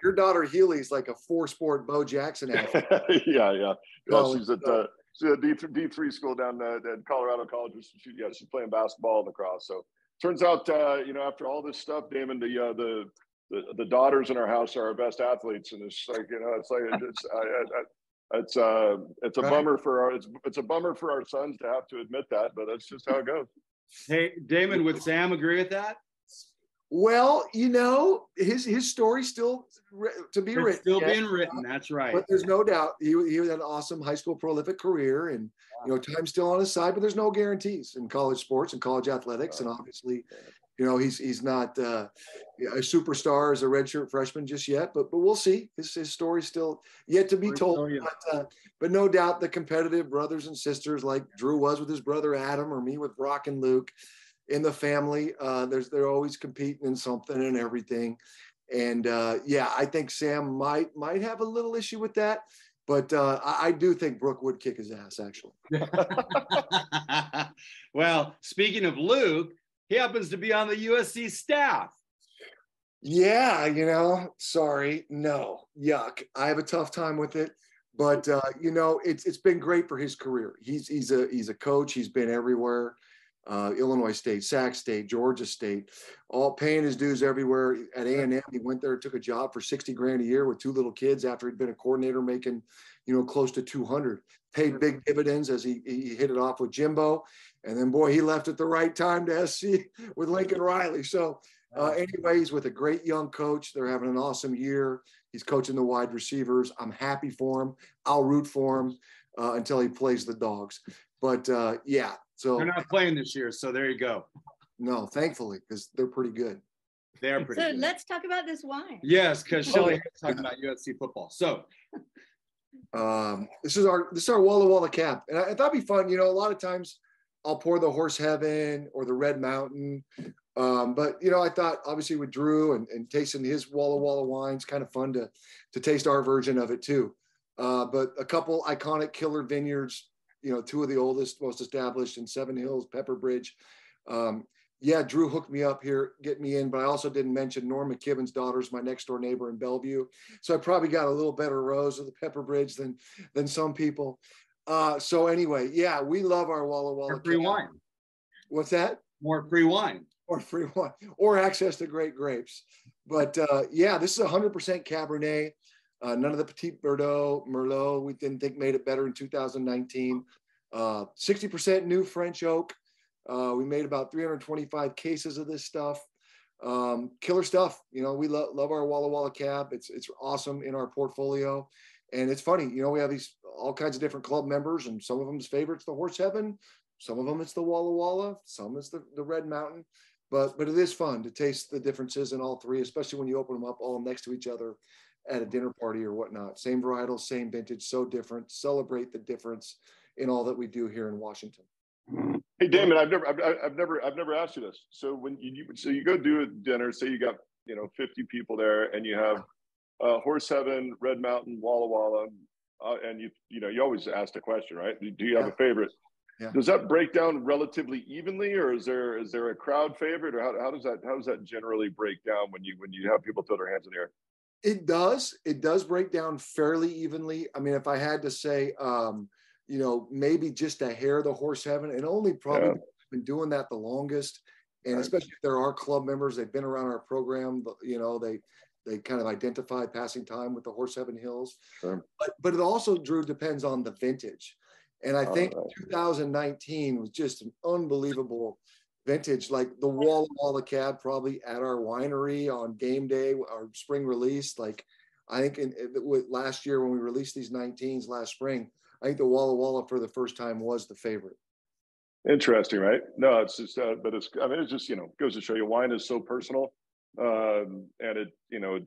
your daughter Healy's like a 4-sport Bo Jackson athlete? yeah. She's at D3 school down at Colorado College. She's playing basketball and lacrosse. So turns out, after all this stuff, Damon, the daughters in our house are our best athletes, and it's a bummer it's a bummer for our sons to have to admit that, but that's just how it goes. Hey, Damon, would Sam agree with that? Well, his story's still to be written. Still being written. That's right. But there's no doubt he had an awesome high school prolific career, and time's still on his side. But there's no guarantees in college sports and college athletics, and obviously, he's not a superstar as a redshirt freshman just yet. But we'll see. His story's still yet to be told. But no doubt the competitive brothers and sisters like Drew was with his brother Adam, or me with Brock and Luke. In the family, they're always competing in something and everything, and I think Sam might have a little issue with that, but I do think Brooke would kick his ass actually. Well, speaking of Luke, he happens to be on the USC staff. Yeah, sorry, no, yuck. I have a tough time with it, but it's been great for his career. He's a coach. He's been everywhere. Illinois State, Sac State, Georgia State, all paying his dues everywhere. At A&M, he went there, took a job for $60,000 a year with 2 little kids after he'd been a coordinator making, close to 200. Paid big dividends as he hit it off with Jimbo. And then, boy, he left at the right time to SC with Lincoln Riley. So anyway, he's with a great young coach. They're having an awesome year. He's coaching the wide receivers. I'm happy for him. I'll root for him until he plays the Dogs. But, So they're not playing this year, so there you go. No, thankfully, because they're pretty good. They're pretty good. So let's talk about this wine. Yes, because Shelly is talking about USC football. So this is our Walla Walla cap. And I thought it'd be fun. A lot of times I'll pour the Horse Heaven or the Red Mountain. But I thought obviously with Drew and tasting his Walla Walla wines, kind of fun to taste our version of it too. But a couple iconic killer vineyards, 2 of the oldest, most established in Seven Hills, Pepper Bridge. Drew hooked me up here, get me in, but I also didn't mention Norm McKibben's daughter's my next door neighbor in Bellevue. So I probably got a little better rose of the Pepper Bridge than some people. So anyway, we love our Walla Walla. More free wine. What's that? More free wine. Or free wine, or access to great grapes. But this is 100% Cabernet. None of the Petit Merlot, we didn't think made it better in 2019. 60% new French oak. We made about 325 cases of this stuff. Killer stuff. We love our Walla Walla Cab. It's awesome in our portfolio. And it's funny, we have these all kinds of different club members, and some of them's favorites the Horse Heaven, some of them it's the Walla Walla, some it's the Red Mountain. But it is fun to taste the differences in all 3, especially when you open them up all next to each other at a dinner party or whatnot. Same varietal, same vintage, so different. Celebrate the difference in all that we do here in Washington. Hey Damon, I've never asked you this. So when you go do a dinner, say you got 50 people there, and you have Horse Heaven, Red Mountain, Walla Walla, and you always ask the question, right? Do you have a favorite? Yeah. Does that break down relatively evenly, or is there a crowd favorite, or how does that generally break down when you have people throw their hands in the air? It does break down fairly evenly. I mean, if I had to say, maybe just a hair the Horse Heaven, and only probably been doing that the longest. And especially if there are club members, they've been around our program, they kind of identify passing time with the Horse Heaven Hills. Sure. But it also, Drew, depends on the vintage. And I think 2019 was just an unbelievable vintage, like the Walla Walla Cab probably at our winery on game day, our spring release. Like I think last year when we released these 19s last spring, I think the Walla Walla for the first time was the favorite. Interesting, right? No, it's just, but it's, I mean, it's just, goes to show you wine is so personal. And it,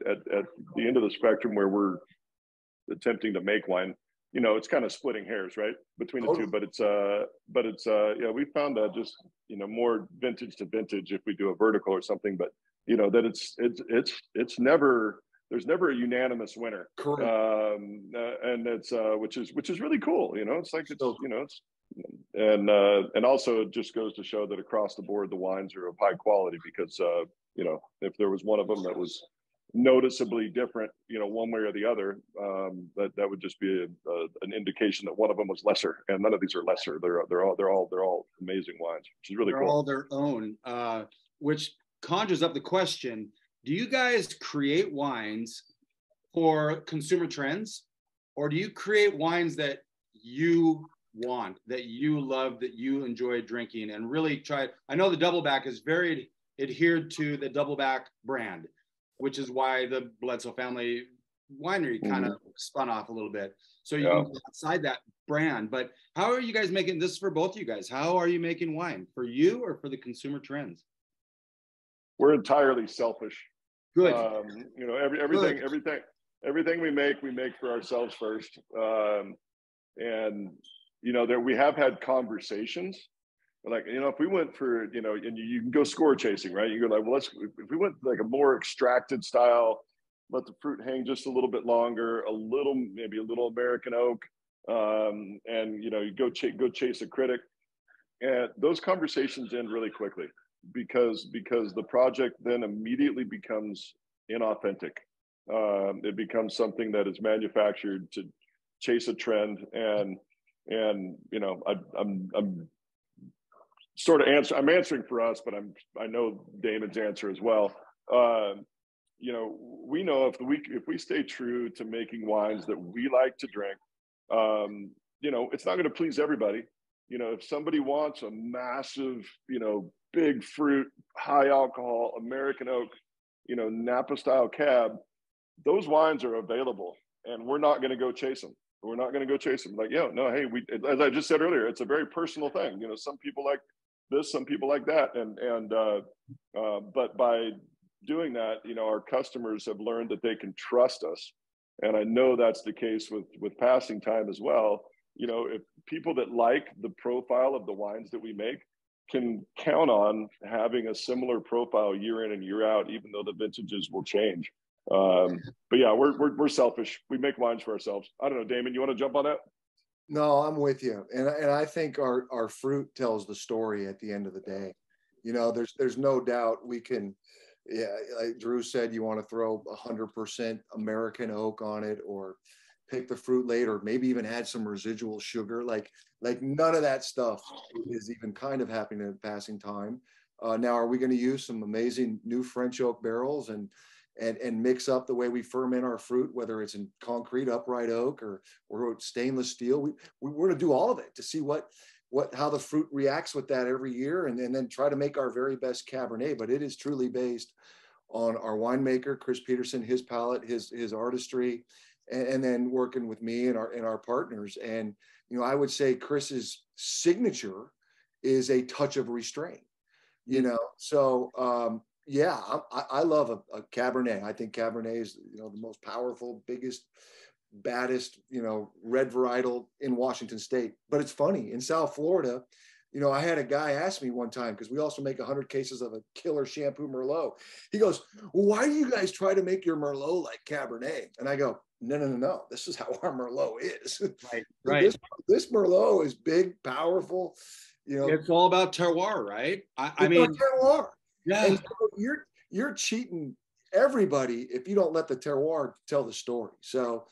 at the end of the spectrum where we're attempting to make wine, it's kind of splitting hairs, right, between the two. But it's yeah, we found that just more vintage to vintage if we do a vertical or something. But that it's never, there's never a unanimous winner. And it's which is really cool. It's like it's and also it just goes to show that across the board the wines are of high quality because if there was one of them that was noticeably different, one way or the other, that would just be an indication that one of them was lesser, and none of these are lesser. They're all amazing wines, which is really cool. They're all their own, which conjures up the question: do you guys create wines for consumer trends, or do you create wines that you want, that you love, that you enjoy drinking, and really try? I know the Doubleback is very adhered to the Doubleback brand, which is why the Bledsoe family winery kind of spun off a little bit. So you can go outside that brand. But how are you guys making this for both of you guys? How are you making wine, for you or for the consumer trends? We're entirely selfish. Good. Everything we make for ourselves first. And there we have had conversations. Like, if we went for, and you can go score chasing, right? You go like, well, if we went like a more extracted style, let the fruit hang just a little bit longer, maybe a little American oak, and you go chase a critic. And those conversations end really quickly because the project then immediately becomes inauthentic. It becomes something that is manufactured to chase a trend, and I'm sort of I'm answering for us, but I know Damon's answer as well. We know if we stay true to making wines that we like to drink, it's not going to please everybody. If somebody wants a massive, big fruit, high alcohol, American oak, Napa style cab, those wines are available, and we're not going to go chase them. We're not going to go chase them. Like, hey, as I just said earlier, it's a very personal thing. Some people like this, some people like that, but by doing that, our customers have learned that they can trust us, and I know that's the case with Passing Time as well. If people that like the profile of the wines that we make can count on having a similar profile year in and year out, even though the vintages will change. But yeah, we're selfish. We make wines for ourselves. I don't know, Damon, you want to jump on that? No, I'm with you. And I think our fruit tells the story at the end of the day. There's no doubt we can, like Drew said, you want to throw 100% American oak on it, or pick the fruit late, or maybe even add some residual sugar. Like none of that stuff is even kind of happening at Passing Time. Now, are we going to use some amazing new French oak barrels and mix up the way we ferment our fruit, whether it's in concrete upright oak or stainless steel? We're going to do all of it to see how the fruit reacts with that every year, and then try to make our very best Cabernet. But it is truly based on our winemaker, Chris Peterson, his palate, his artistry, and then working with me and our partners. And I would say Chris's signature is a touch of restraint. So yeah, I love a Cabernet. I think Cabernet is, the most powerful, biggest, baddest, red varietal in Washington State. But it's funny, in South Florida, I had a guy ask me one time, because we also make 100 cases of a killer Shampoo Merlot. He goes, well, why do you guys try to make your Merlot like Cabernet? And I go, no. This is how our Merlot is. Right. This Merlot is big, powerful. It's all about terroir, right? I mean, terroir. Yeah. And so you're cheating everybody if you don't let the terroir tell the story. So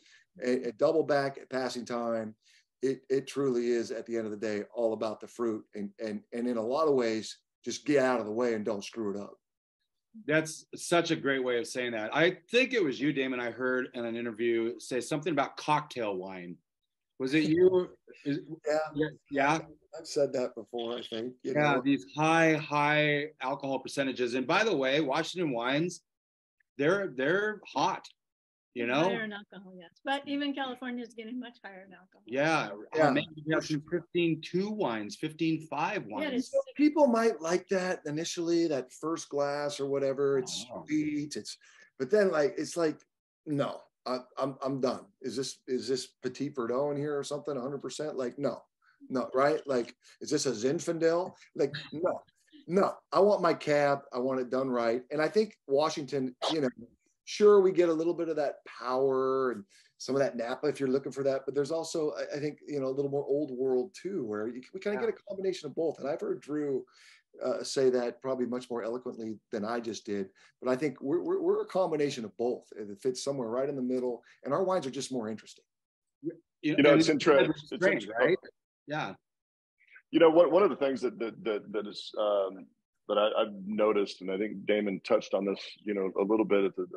a Doubleback at Passing Time, it truly is, at the end of the day, all about the fruit, and in a lot of ways, just get out of the way and don't screw it up. That's such a great way of saying that. I think it was you, Damon, I heard in an interview say something about cocktail wine. Was it you? Yeah. Yeah. I've said that before, I think. You Yeah, know? these high alcohol percentages. And by the way, Washington wines, they're hot, you know? Higher in alcohol, yes. But even California is getting much higher in alcohol. Yeah. Yeah. Maybe we have some 15.2 wines, 15.5 wines. So people might like that initially, that first glass or whatever. It's Oh. sweet. But then it's like, no, I'm done. Is this Petit Verdot in here or something? 100%? Like, no, right? Like, is this a Zinfandel? Like, no. I want my cab. I want it done right. And I think Washington, sure, we get a little bit of that power and some of that Napa if you're looking for that. But there's also, I think, a little more old world too, where we kind of get a combination of both. And I've heard Drew say that probably much more eloquently than I just did. But I think we're a combination of both. It fits somewhere right in the middle. And our wines are just more interesting. It's interesting, right? Yeah. One of the things that is that I've noticed, and I think Damon touched on this, a little bit at the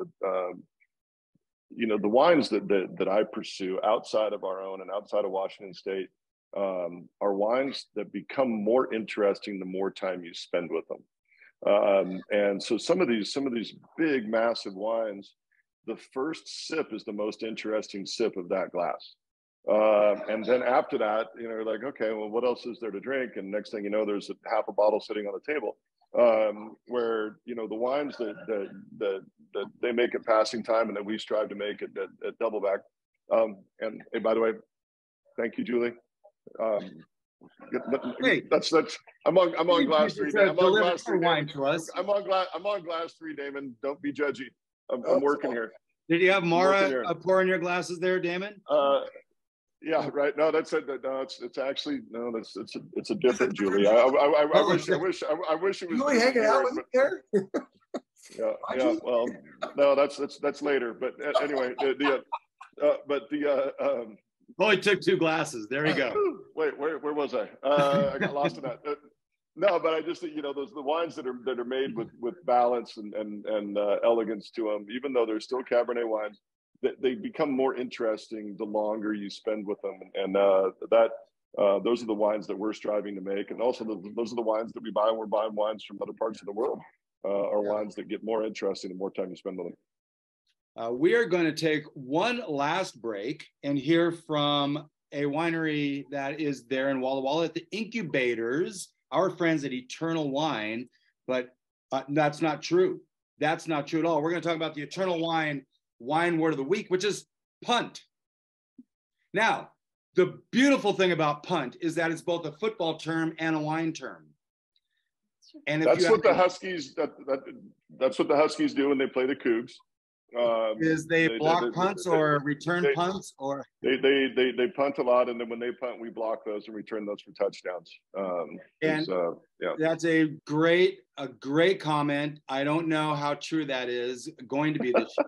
wines that I pursue outside of our own and outside of Washington State are wines that become more interesting the more time you spend with them. And so some of these big, massive wines, the first sip is the most interesting sip of that glass. And then after that, like, okay, well, what else is there to drink? And next thing you know, there's half a bottle sitting on the table. Where the wines that they make at passing time and that we strive to make at Doubleback. And hey, by the way, thank you, Julie. Hey, that's I'm on glass 3. I'm on glass 3. Wine to us. I'm on glass 3, Damon. Don't be judgy. I'm working here. Did you have Mara pouring your glasses there, Damon? Yeah, right. No, that's it. No, it's actually no. It's a different Julie. I wish it was. You really hanging out with me there? Yeah. Well, no, that's later. But anyway, Only took 2 glasses. There you go. Wait, where was I? I got lost in that. No, but I just those the wines that are made with balance and elegance to them, even though they're still Cabernet wines. They become more interesting the longer you spend with them, and those are the wines that we're striving to make, and also those are the wines that we buy. We're buying wines from other parts of the world, are wines that get more interesting the more time you spend with them. We are going to take one last break and hear from a winery that is there in Walla Walla at the Incubators, our friends at Eternal Wine, but that's not true. That's not true at all. We're going to talk about the Eternal Wine word of the week, which is punt. Now, the beautiful thing about punt is that it's both a football term and a wine term. And that's what the Huskies that's what the Huskies do when they play the Cougs. Is they block punts or return punts, or they punt a lot, and then when they punt, we block those and return those for touchdowns. That's a great comment. I don't know how true that is going to be this year.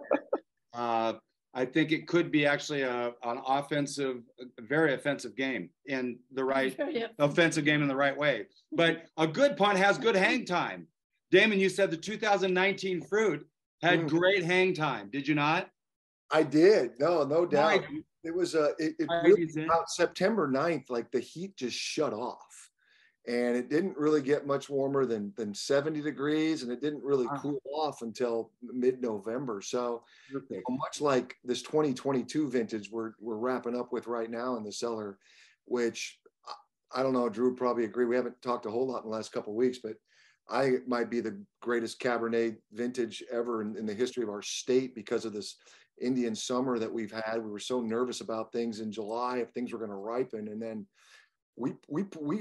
I think it could be actually an very offensive game in the right offensive game in the right way. But a good punt has good hang time. Damon, you said the 2019 fruit had great hang time. Did you not? I did. No doubt. It was it really about September 9th, like the heat just shut off. And it didn't really get much warmer than 70 degrees, and it didn't really cool off until mid-November. So much like this 2022 vintage we're wrapping up with right now in the cellar, which I don't know, Drew would probably agree. We haven't talked a whole lot in the last couple of weeks, but I might be the greatest Cabernet vintage ever in the history of our state because of this Indian summer that we've had. We were so nervous about things in July, if things were going to ripen, and then we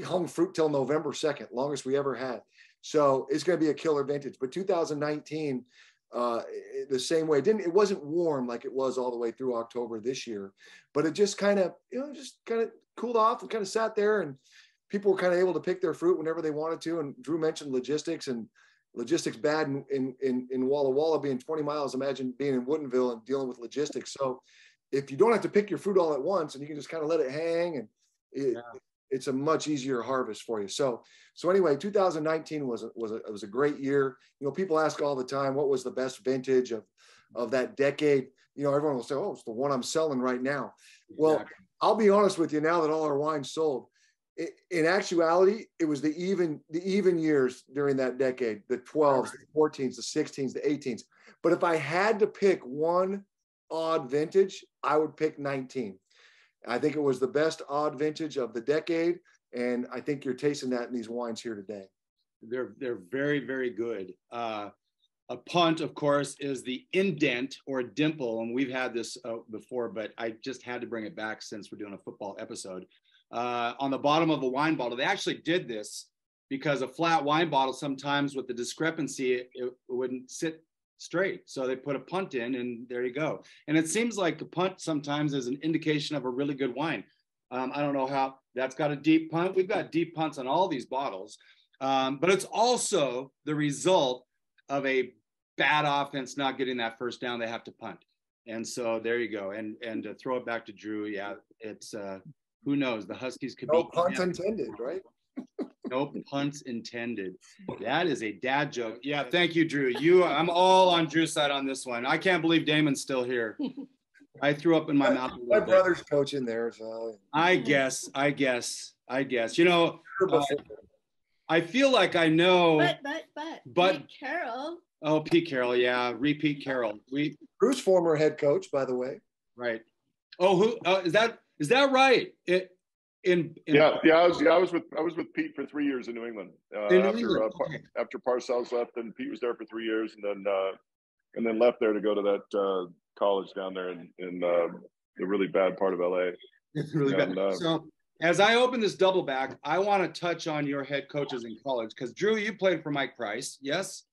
hung fruit till November 2nd, longest we ever had. So it's going to be a killer vintage. But 2019, the same way, it wasn't warm like it was all the way through October this year, but it just kind of cooled off and kind of sat there, and people were kind of able to pick their fruit whenever they wanted to. And Drew mentioned logistics bad in Walla Walla being 20 miles. Imagine being in Woodinville and dealing with logistics. So if you don't have to pick your fruit all at once and you can just kind of let it hang, and it's a much easier harvest for you. So anyway, 2019 was a great year. People ask all the time, what was the best vintage of that decade? Everyone will say, oh, it's the one I'm selling right now. Well, I'll be honest with you, now that all our wine's sold, in actuality, it was the even years during that decade, the 12s, the 14s, the 16s, the 18s. But if I had to pick one odd vintage, I would pick 19. I think it was the best odd vintage of the decade. And I think you're tasting that in these wines here today. They're very, very good. A punt, of course, is the indent or dimple. And we've had this before, but I just had to bring it back since we're doing a football episode. On the bottom of a wine bottle, they actually did this because a flat wine bottle, sometimes with the discrepancy, it wouldn't sit straight. So they put a punt in, and there you go. And it seems like a punt sometimes is an indication of a really good wine. I don't know how that's got a deep punt. We've got deep punts on all these bottles, but it's also the result of a bad offense not getting that first down. They have to punt. And so there you go. And to throw it back to Drew, yeah, it's who knows? The Huskies could no be puns intended, right? No punts intended. That is a dad joke. Yeah, thank you, Drew. I'm all on Drew's side on this one. I can't believe Damon's still here. I threw up in my mouth. My brother's coaching there, so I guess. You know, I feel like I know. But Pete Carroll. Oh, Pete Carroll, yeah, repeat Carroll. Drew's former head coach, by the way. Right. Oh, who is that right? I was with Pete for 3 years in New England. After Parcells left, and Pete was there for 3 years, and then left there to go to that college down there in the really bad part of LA. It's really bad. So as I open this Doubleback, I want to touch on your head coaches in college, because Drew, you played for Mike Price, yes?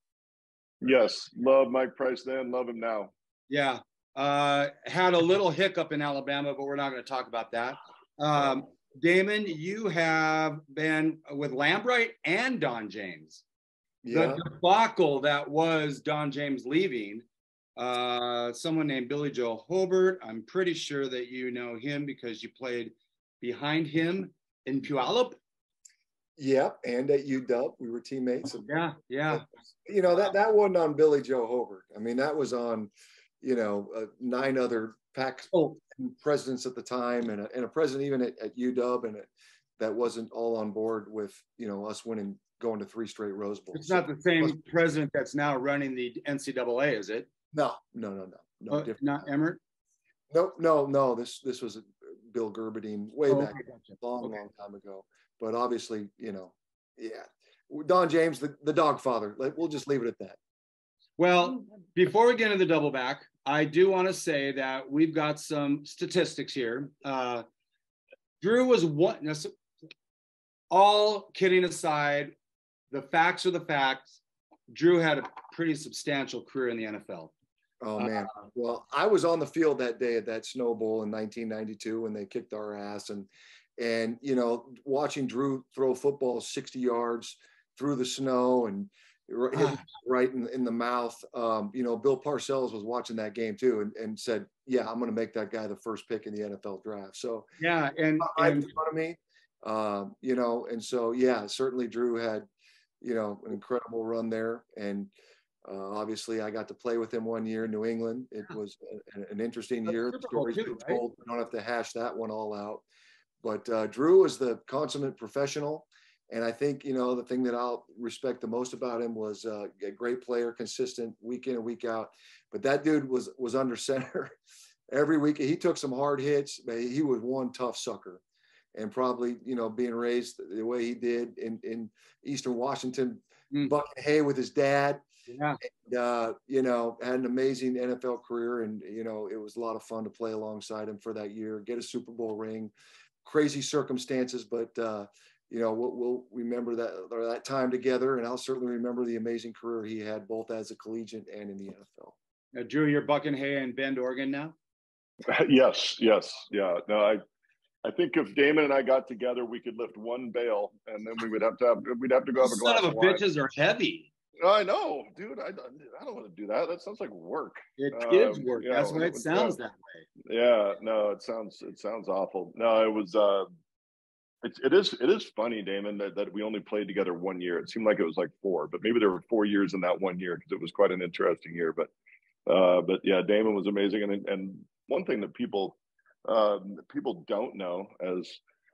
Yes, love Mike Price then, love him now. Yeah, had a little hiccup in Alabama, but we're not going to talk about that. Damon, you have been with Lambright and Don James. Yeah. The debacle that was Don James leaving, someone named Billy Joe Hobart. I'm pretty sure that you know him because you played behind him in Puyallup. Yeah, and at UW, we were teammates. Yeah. You know, that wasn't on Billy Joe Hobart. I mean, that was on, 9 other Pac presidents at the time, and a president even at UW, and that wasn't all on board with, us going to 3 straight Rose Bowls. It's not the same president that's now running the NCAA, is it? No. Different. Not Emmert? No. This was Bill Gerberding way back, long time ago. But obviously, Don James, the dog father. We'll just leave it at that. Well, before we get into the Doubleback, I do want to say that we've got some statistics here. Drew was one. All kidding aside, the facts are the facts. Drew had a pretty substantial career in the NFL. Oh, man. Well, I was on the field that day at that Snow Bowl in 1992 when they kicked our ass. And watching Drew throw footballs 60 yards through the snow and right in the mouth. Bill Parcells was watching that game too and said, yeah, I'm going to make that guy the first pick in the NFL draft. So yeah. And in front of me, and so, yeah, certainly Drew had, an incredible run there. And obviously I got to play with him one year in New England. It was an interesting year. The stories been told. We don't have to hash that one all out. But Drew was the consummate professional. And I think, the thing that I'll respect the most about him was a great player, consistent week in and week out. But that dude was under center every week. He took some hard hits, but he was one tough sucker. And probably, being raised the way he did in Eastern Washington, bucking hay with his dad. Yeah. And, had an amazing NFL career. And, it was a lot of fun to play alongside him for that year, get a Super Bowl ring. Crazy circumstances, but we'll remember that time together, and I'll certainly remember the amazing career he had both as a collegiate and in the NFL. Now, Drew, you're bucking hay in Bend, Oregon now? Yes, yeah. No, I think if Damon and I got together, we could lift one bale, and then we'd have to go have a glass of wine. Son of a bitches are heavy. I know, dude. I don't want to do that. That sounds like work. It is work. That's why it sounds that way. Yeah. No, it sounds awful. No, it was. It is funny, Damon, that we only played together 1 year. It seemed like it was like 4, but maybe there were 4 years in that 1 year because it was quite an interesting year. But yeah, Damon was amazing. And one thing that people people don't know, as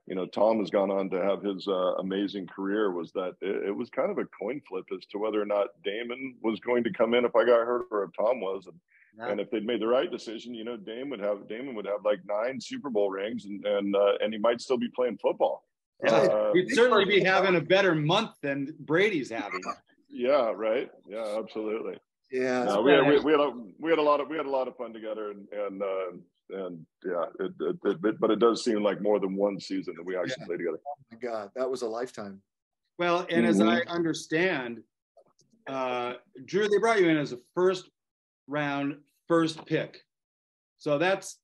you know, Tom has gone on to have his amazing career, was that it was kind of a coin flip as to whether or not Damon was going to come in if I got hurt, or if Tom was. And if they'd made the right decision, you know, Damon would have like 9 Super Bowl rings, and he might still be playing football. He'd certainly be having a better month than Brady's having. Yeah, right. Yeah, absolutely. Yeah, no, we had a lot of fun together, and yeah, but it does seem like more than one season that we actually played together. Oh my God, that was a lifetime. Well, and as I understand, Drew, they brought you in as a first round, first pick. So that's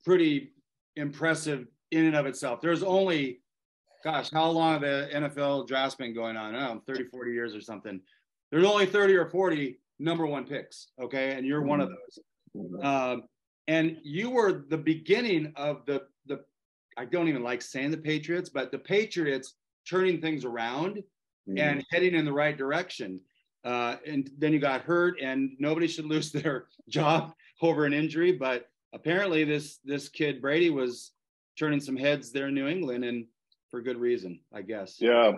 pretty impressive in and of itself. There's only, gosh, how long have the NFL draft's been going on? I don't know, 30, 40 years or something. There's only 30 or 40 number one picks, okay? And you're one of those. And you were the beginning of the I don't even like saying the Patriots, but the Patriots turning things around and heading in the right direction. And then you got hurt, and nobody should lose their job over an injury. But apparently this kid Brady was turning some heads there in New England, and for good reason, I guess. Yeah,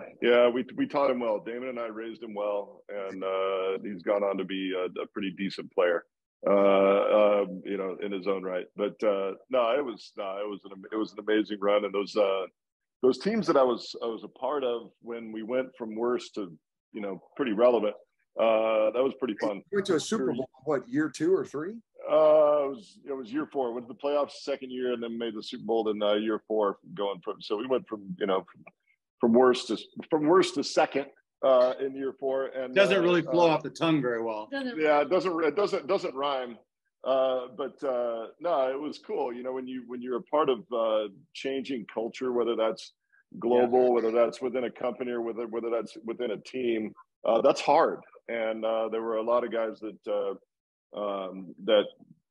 we taught him well. Damon and I raised him well, and he's gone on to be a pretty decent player, you know, in his own right. But no, it was an amazing run, and those teams that I was a part of when we went from worst to, you know, pretty relevant. That was pretty fun. You went to a Super Bowl, what, year 2 or 3? It was year 4. Went to the playoffs second year, and then made the Super Bowl in year 4. So we went from, you know, from worst to second in year 4. And doesn't really flow off the tongue very well. Yeah, it doesn't rhyme. But no, it was cool. You know, when you're a part of changing culture, whether that's global, whether that's within a company, or whether that's within a team, that's hard. And there were a lot of guys that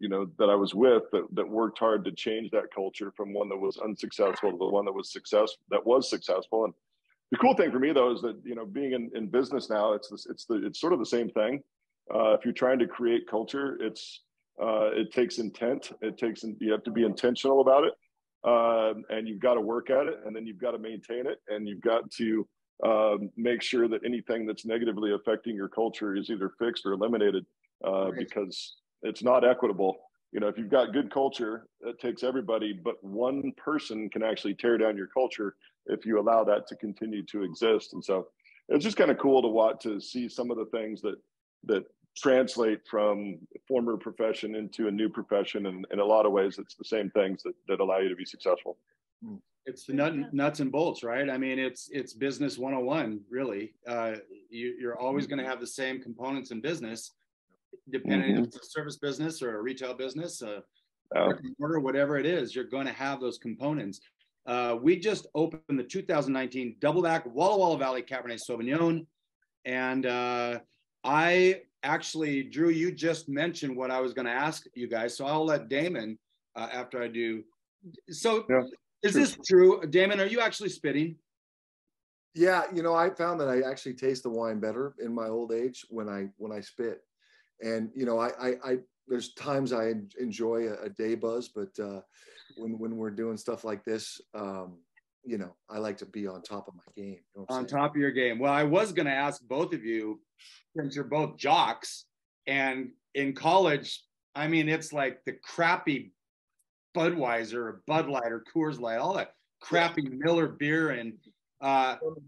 you know, that I was with that worked hard to change that culture from one that was unsuccessful to the one that was successful. And the cool thing for me, though, is that, you know, being in business now, it's sort of the same thing. If you're trying to create culture, it takes intent. You have to be intentional about it, and you've got to work at it, and then you've got to maintain it, and you've got to make sure that anything that's negatively affecting your culture is either fixed or eliminated, because it's not equitable. You know, if you've got good culture, it takes everybody, but one person can actually tear down your culture if you allow that to continue to exist. And so it's just kind of cool to see some of the things that translate from former profession into a new profession. And in a lot of ways, it's the same things that allow you to be successful. It's the nuts and bolts, right? I mean, it's business 101, really. You're always going to have the same components in business, depending if it's a service business or a retail business, order, whatever it is, you're going to have those components. We just opened the 2019 Doubleback Walla Walla Valley Cabernet Sauvignon. And I actually, Drew, you just mentioned what I was going to ask you guys. So I'll let Damon after I do. So is this true? Damon, are you actually spitting? Yeah, you know, I found that I actually taste the wine better in my old age when I spit. And, you know, I there's times I enjoy a day buzz, but when we're doing stuff like this, you know, I like to be on top of my game. You know on top of your game. Well, I was going to ask both of you, since you're both jocks, and in college, I mean, it's like the crappy Budweiser or Bud Light or Coors Light, all that crappy Miller beer and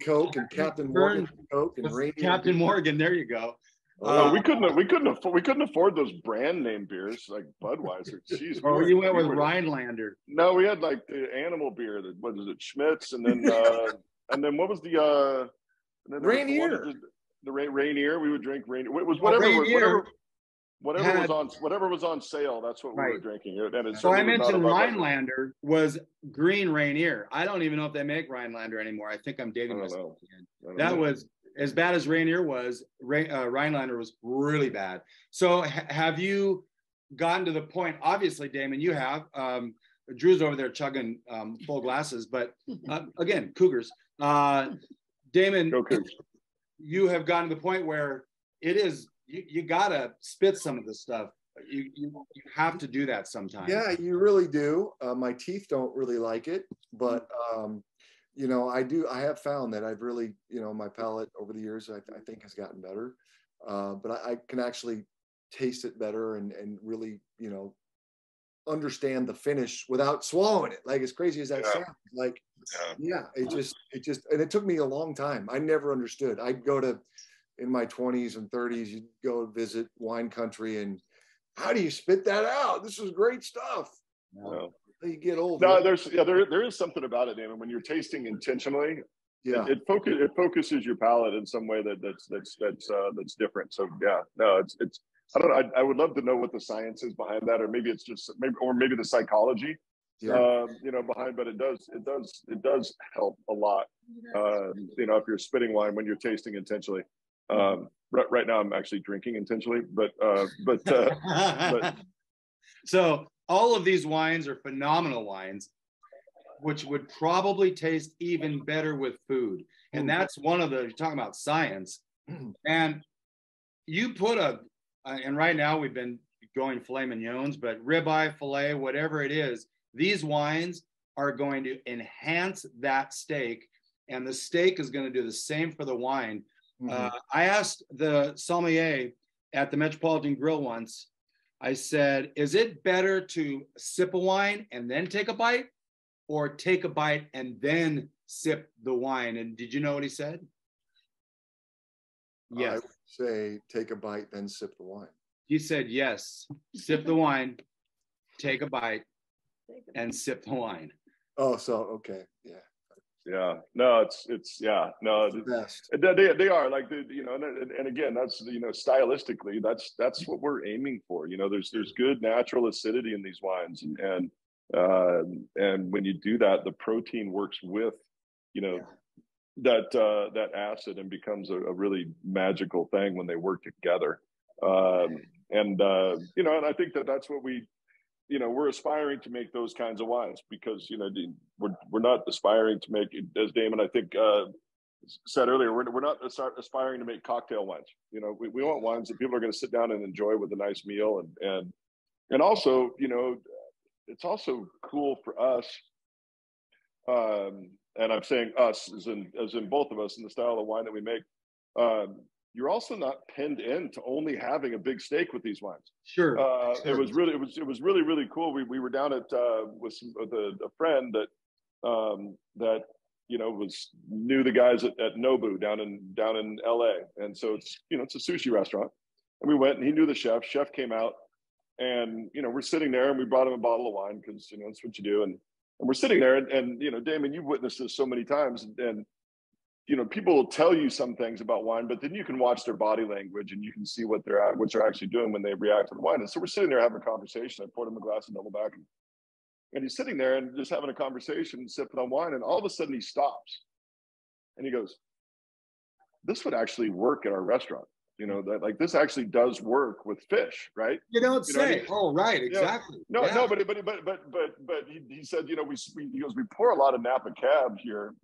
Coke and Captain Morgan Coke and Rainier. Captain Morgan, there you go. We couldn't afford those brand name beers like Budweiser. Jeez, you went with Rhinelander. No, we had like the animal beer. What was it, Schmitz, and then what was the Rainier? The Rainier. We would drink Rainier. It was whatever was on sale. That's what we were drinking. So I mentioned Rhinelander was green Rainier. I don't even know if they make Rhinelander anymore. I think I'm dating myself again. That was as bad as Rainier was. Rhinelander was really bad. So have you gotten to the point? Obviously, Damon, you have. Drew's over there chugging full glasses, but again, Cougars. Damon, Go Cougars. You have gotten to the point where it is you gotta spit some of this stuff. you have to do that sometimes. Yeah, you really do. My teeth don't really like it, but you know, I have found that I've really, you know, my palate over the years, I think has gotten better. But I can actually taste it better and really, you know, understand the finish without swallowing it. Like, as crazy as that sounds, like, it just, and it took me a long time. I never understood. I'd go to, in my 20s and 30s, you'd go visit wine country, and how do you spit that out? This is great stuff. No. You get old. No, there is something about it, Damon. When you're tasting intentionally, it focuses your palate in some way that's different. So yeah, no, it's I don't know. I would love to know what the science is behind that, or maybe it's just maybe the psychology, you know, behind. But it does help a lot. You know, if you're spitting wine when you're tasting intentionally. Right now, I'm actually drinking intentionally, but so all of these wines are phenomenal wines, which would probably taste even better with food. And that's one of the, you're talking about science. And you put and right now we've been going filet mignons, but ribeye, filet, whatever it is, these wines are going to enhance that steak, and the steak is going to do the same for the wine. I asked the sommelier at the Metropolitan Grill once, I said, is it better to sip a wine and then take a bite, or take a bite and then sip the wine? And did you know what he said? Yes. I would say take a bite, then sip the wine. He said, yes, sip the wine, take a bite, and sip the wine. Oh, so, okay. Yeah. Yeah, no, it's no, the best. They are like you know, and again, that's, you know, stylistically, that's what we're aiming for. You know, there's good natural acidity in these wines, and when you do that, the protein works with, you know, that acid, and becomes a really magical thing when they work together. You know, and I think that's what we, you know, we're aspiring to make those kinds of wines, because, you know, we're not aspiring to make, as Damon, I think, said earlier, we're not aspiring to make cocktail wines. You know, we want wines that people are going to sit down and enjoy with a nice meal, and also, you know, it's also cool for us. And I'm saying us as in both of us, in the style of wine that we make. You're also not pinned into only having a big steak with these wines. Sure. It was really cool. We were down at with a friend that you know knew the guys at Nobu down in LA, and so it's, you know, it's a sushi restaurant, and we went, and he knew the chef. Chef came out, and, you know, we're sitting there, and we brought him a bottle of wine, because, you know, that's what you do, and we're sitting there, and you know, Damon, you've witnessed this so many times, and you know, people will tell you some things about wine, but then you can watch their body language, and you can see what they're actually doing when they react to the wine. And so we're sitting there having a conversation. I poured him a glass of Doubleback, and he's sitting there and just having a conversation, sipping on wine. And all of a sudden he stops, and he goes, "This would actually work at our restaurant. You know, that, like, this actually does work with fish, right?" You don't say. Oh, right, exactly. No, but he said, you know, he goes, we pour a lot of Napa Cab here,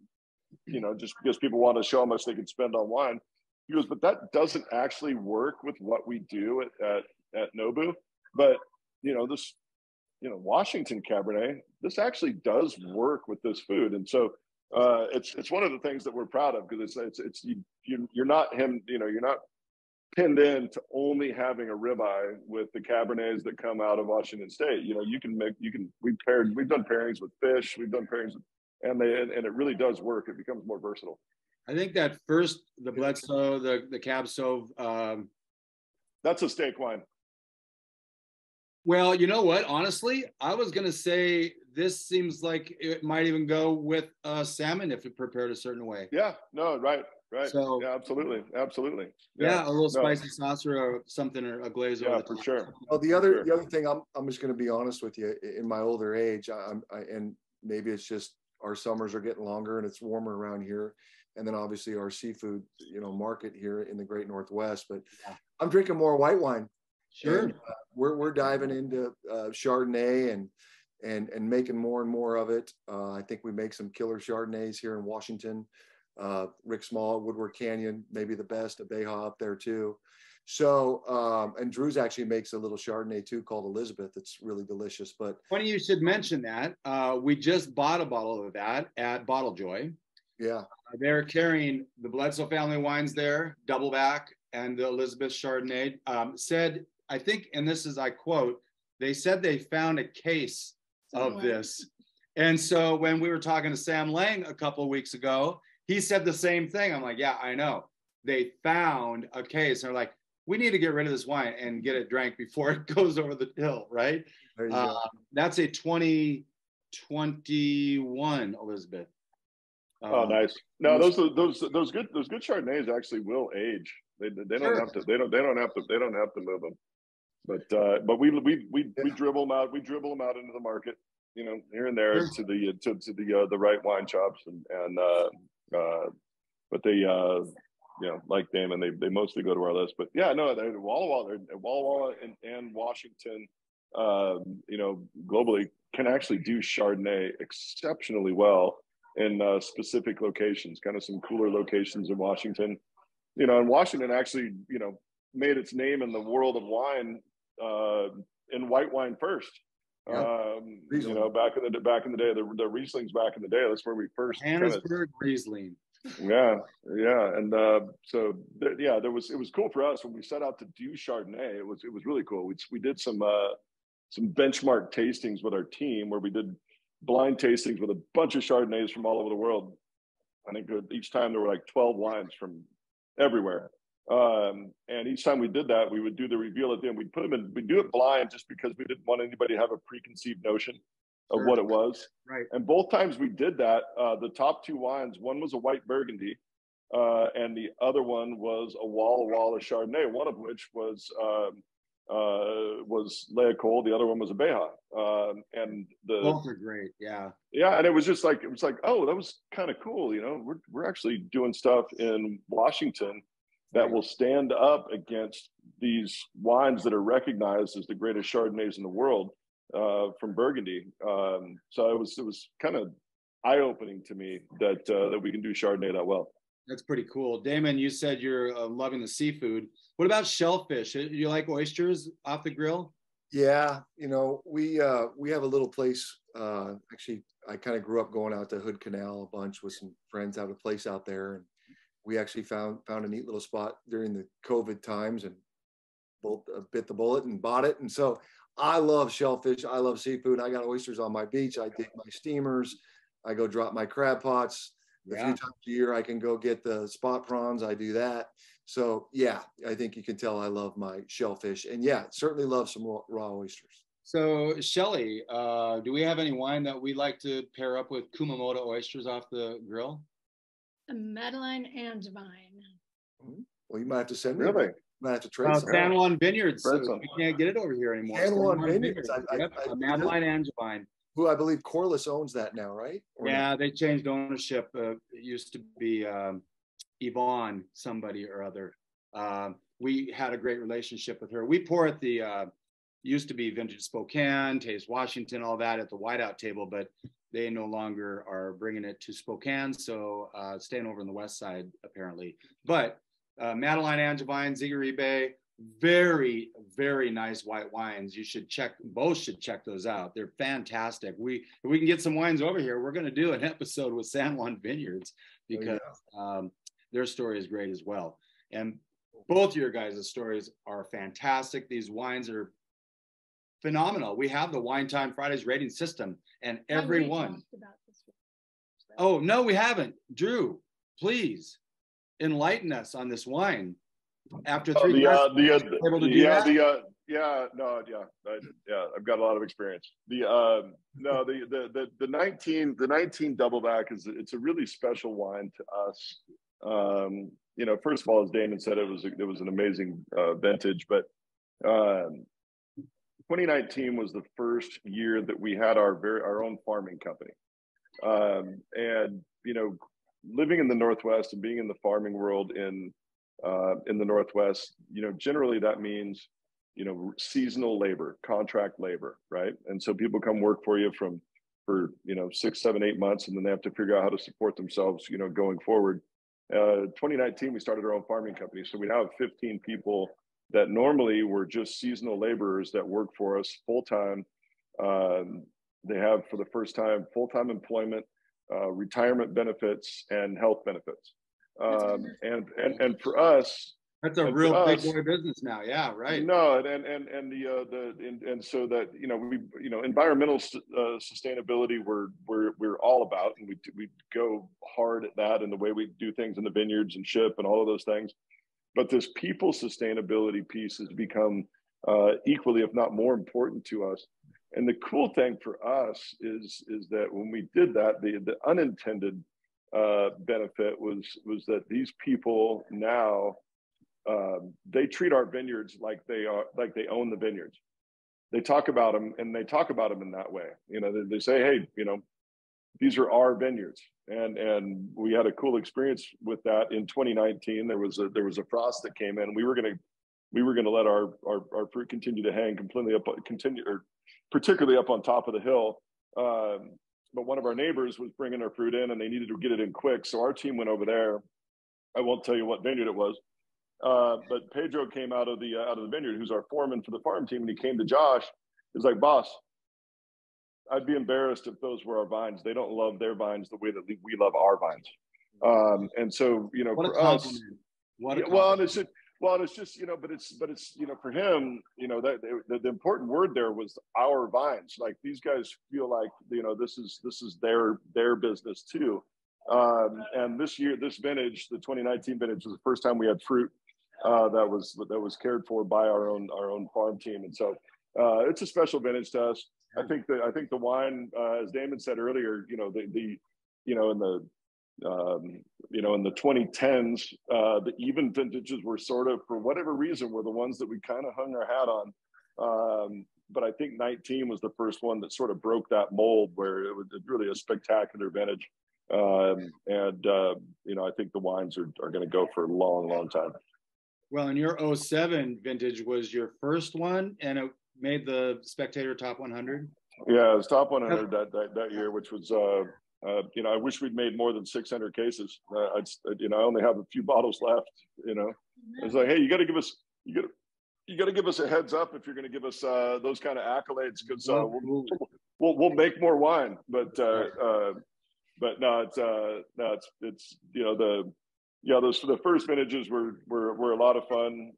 you know, just because people want to show how much they can spend on wine. He goes, but that doesn't actually work with what we do at Nobu. But, you know, this, you know, Washington Cabernet, this actually does work with this food. And so it's one of the things that we're proud of, because you're not him, you know, you're not pinned in to only having a ribeye with the Cabernets that come out of Washington State. You know, we've done pairings with fish, we've done pairings with, and it really does work. It becomes more versatile. I think that first, the Bledsoe, the Cab Sauv, that's a steak wine. Well, you know what? Honestly, I was going to say this seems like it might even go with salmon if it prepared a certain way. Yeah, no, right. So, yeah, absolutely. Yeah, a little spicy sauce or something, or a glaze. Yeah, for sure. Well, the other thing, I'm just going to be honest with you. In my older age, and maybe it's just our summers are getting longer and it's warmer around here, and then obviously our seafood, you know, market here in the Great Northwest. But I'm drinking more white wine. Sure. And, we're diving into Chardonnay and making more and more of it. I think we make some killer Chardonnays here in Washington. Rick Small, Woodward Canyon, maybe the best, a Beja up there too. So, and Drew's actually makes a little Chardonnay too called Elizabeth. It's really delicious. But funny you should mention that. We just bought a bottle of that at Bottle Joy. Yeah. They're carrying the Bledsoe family wines there, Doubleback and the Elizabeth Chardonnay. Said, I think, and this is, I quote, they said they found a case of this. And so when we were talking to Sam Lang a couple of weeks ago, he said the same thing. I'm like, yeah, I know. They found a case. And they're like, we need to get rid of this wine and get it drank before it goes over the hill, right? That's a 2021 Elizabeth. Oh, nice. No, those good Chardonnays actually will age. They don't have to move them. But we dribble them out. We dribble them out into the market, you know, here and there to the right wine shops but they you know, like Damon, they mostly go to our list. But yeah, no, Walla Walla and Washington, you know, globally can actually do Chardonnay exceptionally well in specific locations, kind of some cooler locations in Washington. You know, and Washington actually, you know, made its name in the world of wine in white wine first. You know, back in the day, the Rieslings back in the day, that's where we first Johannesburg Riesling. Yeah, and it was cool for us when we set out to do Chardonnay. It was really cool. We did some benchmark tastings with our team where we did blind tastings with a bunch of Chardonnays from all over the world. I think each time there were like 12 wines from everywhere. And each time we did that, we would do the reveal at the end. We'd do it blind just because we didn't want anybody to have a preconceived notion of what it was. Right. And both times we did that, the top two wines, one was a white Burgundy, and the other one was a Walla Walla Chardonnay, one of which was Leacole, the other one was a Beja. And both are great, yeah. Yeah, and it was like, oh, that was kind of cool, you know. We're actually doing stuff in Washington that will stand up against these wines that are recognized as the greatest Chardonnays in the world. From Burgundy. So it was kind of eye-opening to me that we can do Chardonnay that well. That's pretty cool. Damon, you said you're loving the seafood. What about shellfish? You like oysters off the grill? Yeah, you know, we have a little place. Actually, I kind of grew up going out to Hood Canal a bunch with some friends, have a place out there, and we actually found a neat little spot during the COVID times and both bit the bullet and bought it. And so I love shellfish. I love seafood. I got oysters on my beach. I dig my steamers. I go drop my crab pots. A few times a year, I can go get the spot prawns. I do that. So, yeah, I think you can tell I love my shellfish. And, yeah, certainly love some raw oysters. So, Shelly, do we have any wine that we like to pair up with Kumamoto oysters off the grill? A Madeline Angevine. Well, you might have to send me. Really? Might have to trade some. San Juan Vineyards. We can't get it over here anymore. San Juan Vineyards. Madeline Angevine. Who I believe Corliss owns that now, right? Yeah, they changed ownership. It used to be Yvonne, somebody or other. We had a great relationship with her. We pour at the, used to be Vintage Spokane, Taste Washington, all that at the whiteout table, but they no longer are bringing it to Spokane. So staying over on the west side, apparently. But Madeline Angevine, Zigaribe, very, very nice white wines. Both should check those out. They're fantastic. If we can get some wines over here, we're going to do an episode with San Juan Vineyards because their story is great as well. And both your guys' stories are fantastic. These wines are phenomenal. We have the Wine Time Fridays rating system, and everyone. Oh, no, we haven't. Drew, please enlighten us on this wine. After 3 years, able to do that? I've got a lot of experience. The 19 Doubleback it's a really special wine to us. You know, first of all, as Damon said, it was an amazing vintage, but 2019 was the first year that we had our own farming company, and you know, living in the Northwest and being in the farming world in the Northwest, you know, generally that means, you know, seasonal labor, contract labor, right? And so people come work for you for, you know, 6, 7, 8 months, and then they have to figure out how to support themselves, you know, going forward. 2019, we started our own farming company. So we now have 15 people that normally were just seasonal laborers that work for us full-time. They have, for the first time, full-time employment, retirement benefits, and health benefits. And for us, that's a real big boy business now. Yeah, right. No, and so that, environmental sustainability we're all about, and we go hard at that, and the way we do things in the vineyards and ship and all of those things. But this people sustainability piece has become equally, if not more, important to us. And the cool thing for us is that when we did that, the unintended benefit was that these people now, they treat our vineyards like they own the vineyards. They talk about them, and they talk about them in that way. They say, hey, these are our vineyards. And we had a cool experience with that in 2019. There was a frost that came in. We were gonna let our fruit continue to hang particularly up on top of the hill. But one of our neighbors was bringing their fruit in, and they needed to get it in quick. So our team went over there. I won't tell you what vineyard it was. But Pedro came out of the vineyard, who's our foreman for the farm team, and he came to Josh. He was like, boss, I'd be embarrassed if those were our vines. They don't love their vines the way that we love our vines. And so, what for us, it's just, but it's, for him, that the important word there was our vines. Like, these guys feel like, this is their business too. And this vintage, the 2019 vintage, was the first time we had fruit that was cared for by our own farm team. And so it's a special vintage to us. I think the wine, as Damon said earlier, in the 2010s, the even vintages were sort of, for whatever reason, were the ones that we kind of hung our hat on. But I think 19 was the first one that sort of broke that mold, where it was really a spectacular vintage. I think the wines are going to go for a long, long time. Well, and your 07 vintage was your first one, and it made the Spectator Top 100. Yeah, it was Top 100 that year, which was, I wish we'd made more than 600 cases. I only have a few bottles left. It's like, hey, you got to give us a heads up if you're going to give us those kind of accolades, because we'll make more wine. But no, the first vintages were a lot of fun.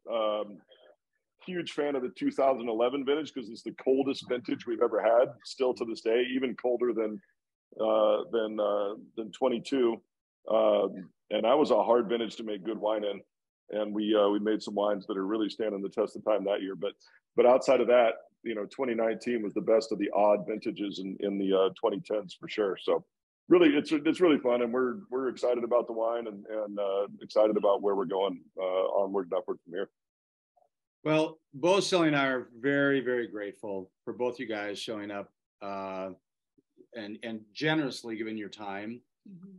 Huge fan of the 2011 vintage, because it's the coldest vintage we've ever had, still to this day, even colder than 22. And that was a hard vintage to make good wine in. And we made some wines that are really standing the test of time that year. But outside of that, 2019 was the best of the odd vintages in the 2010s for sure. So really, it's really fun, and we're excited about the wine and excited about where we're going onward and upward from here. Well, both Shelly and I are very, very grateful for both you guys showing up and generously giving your time.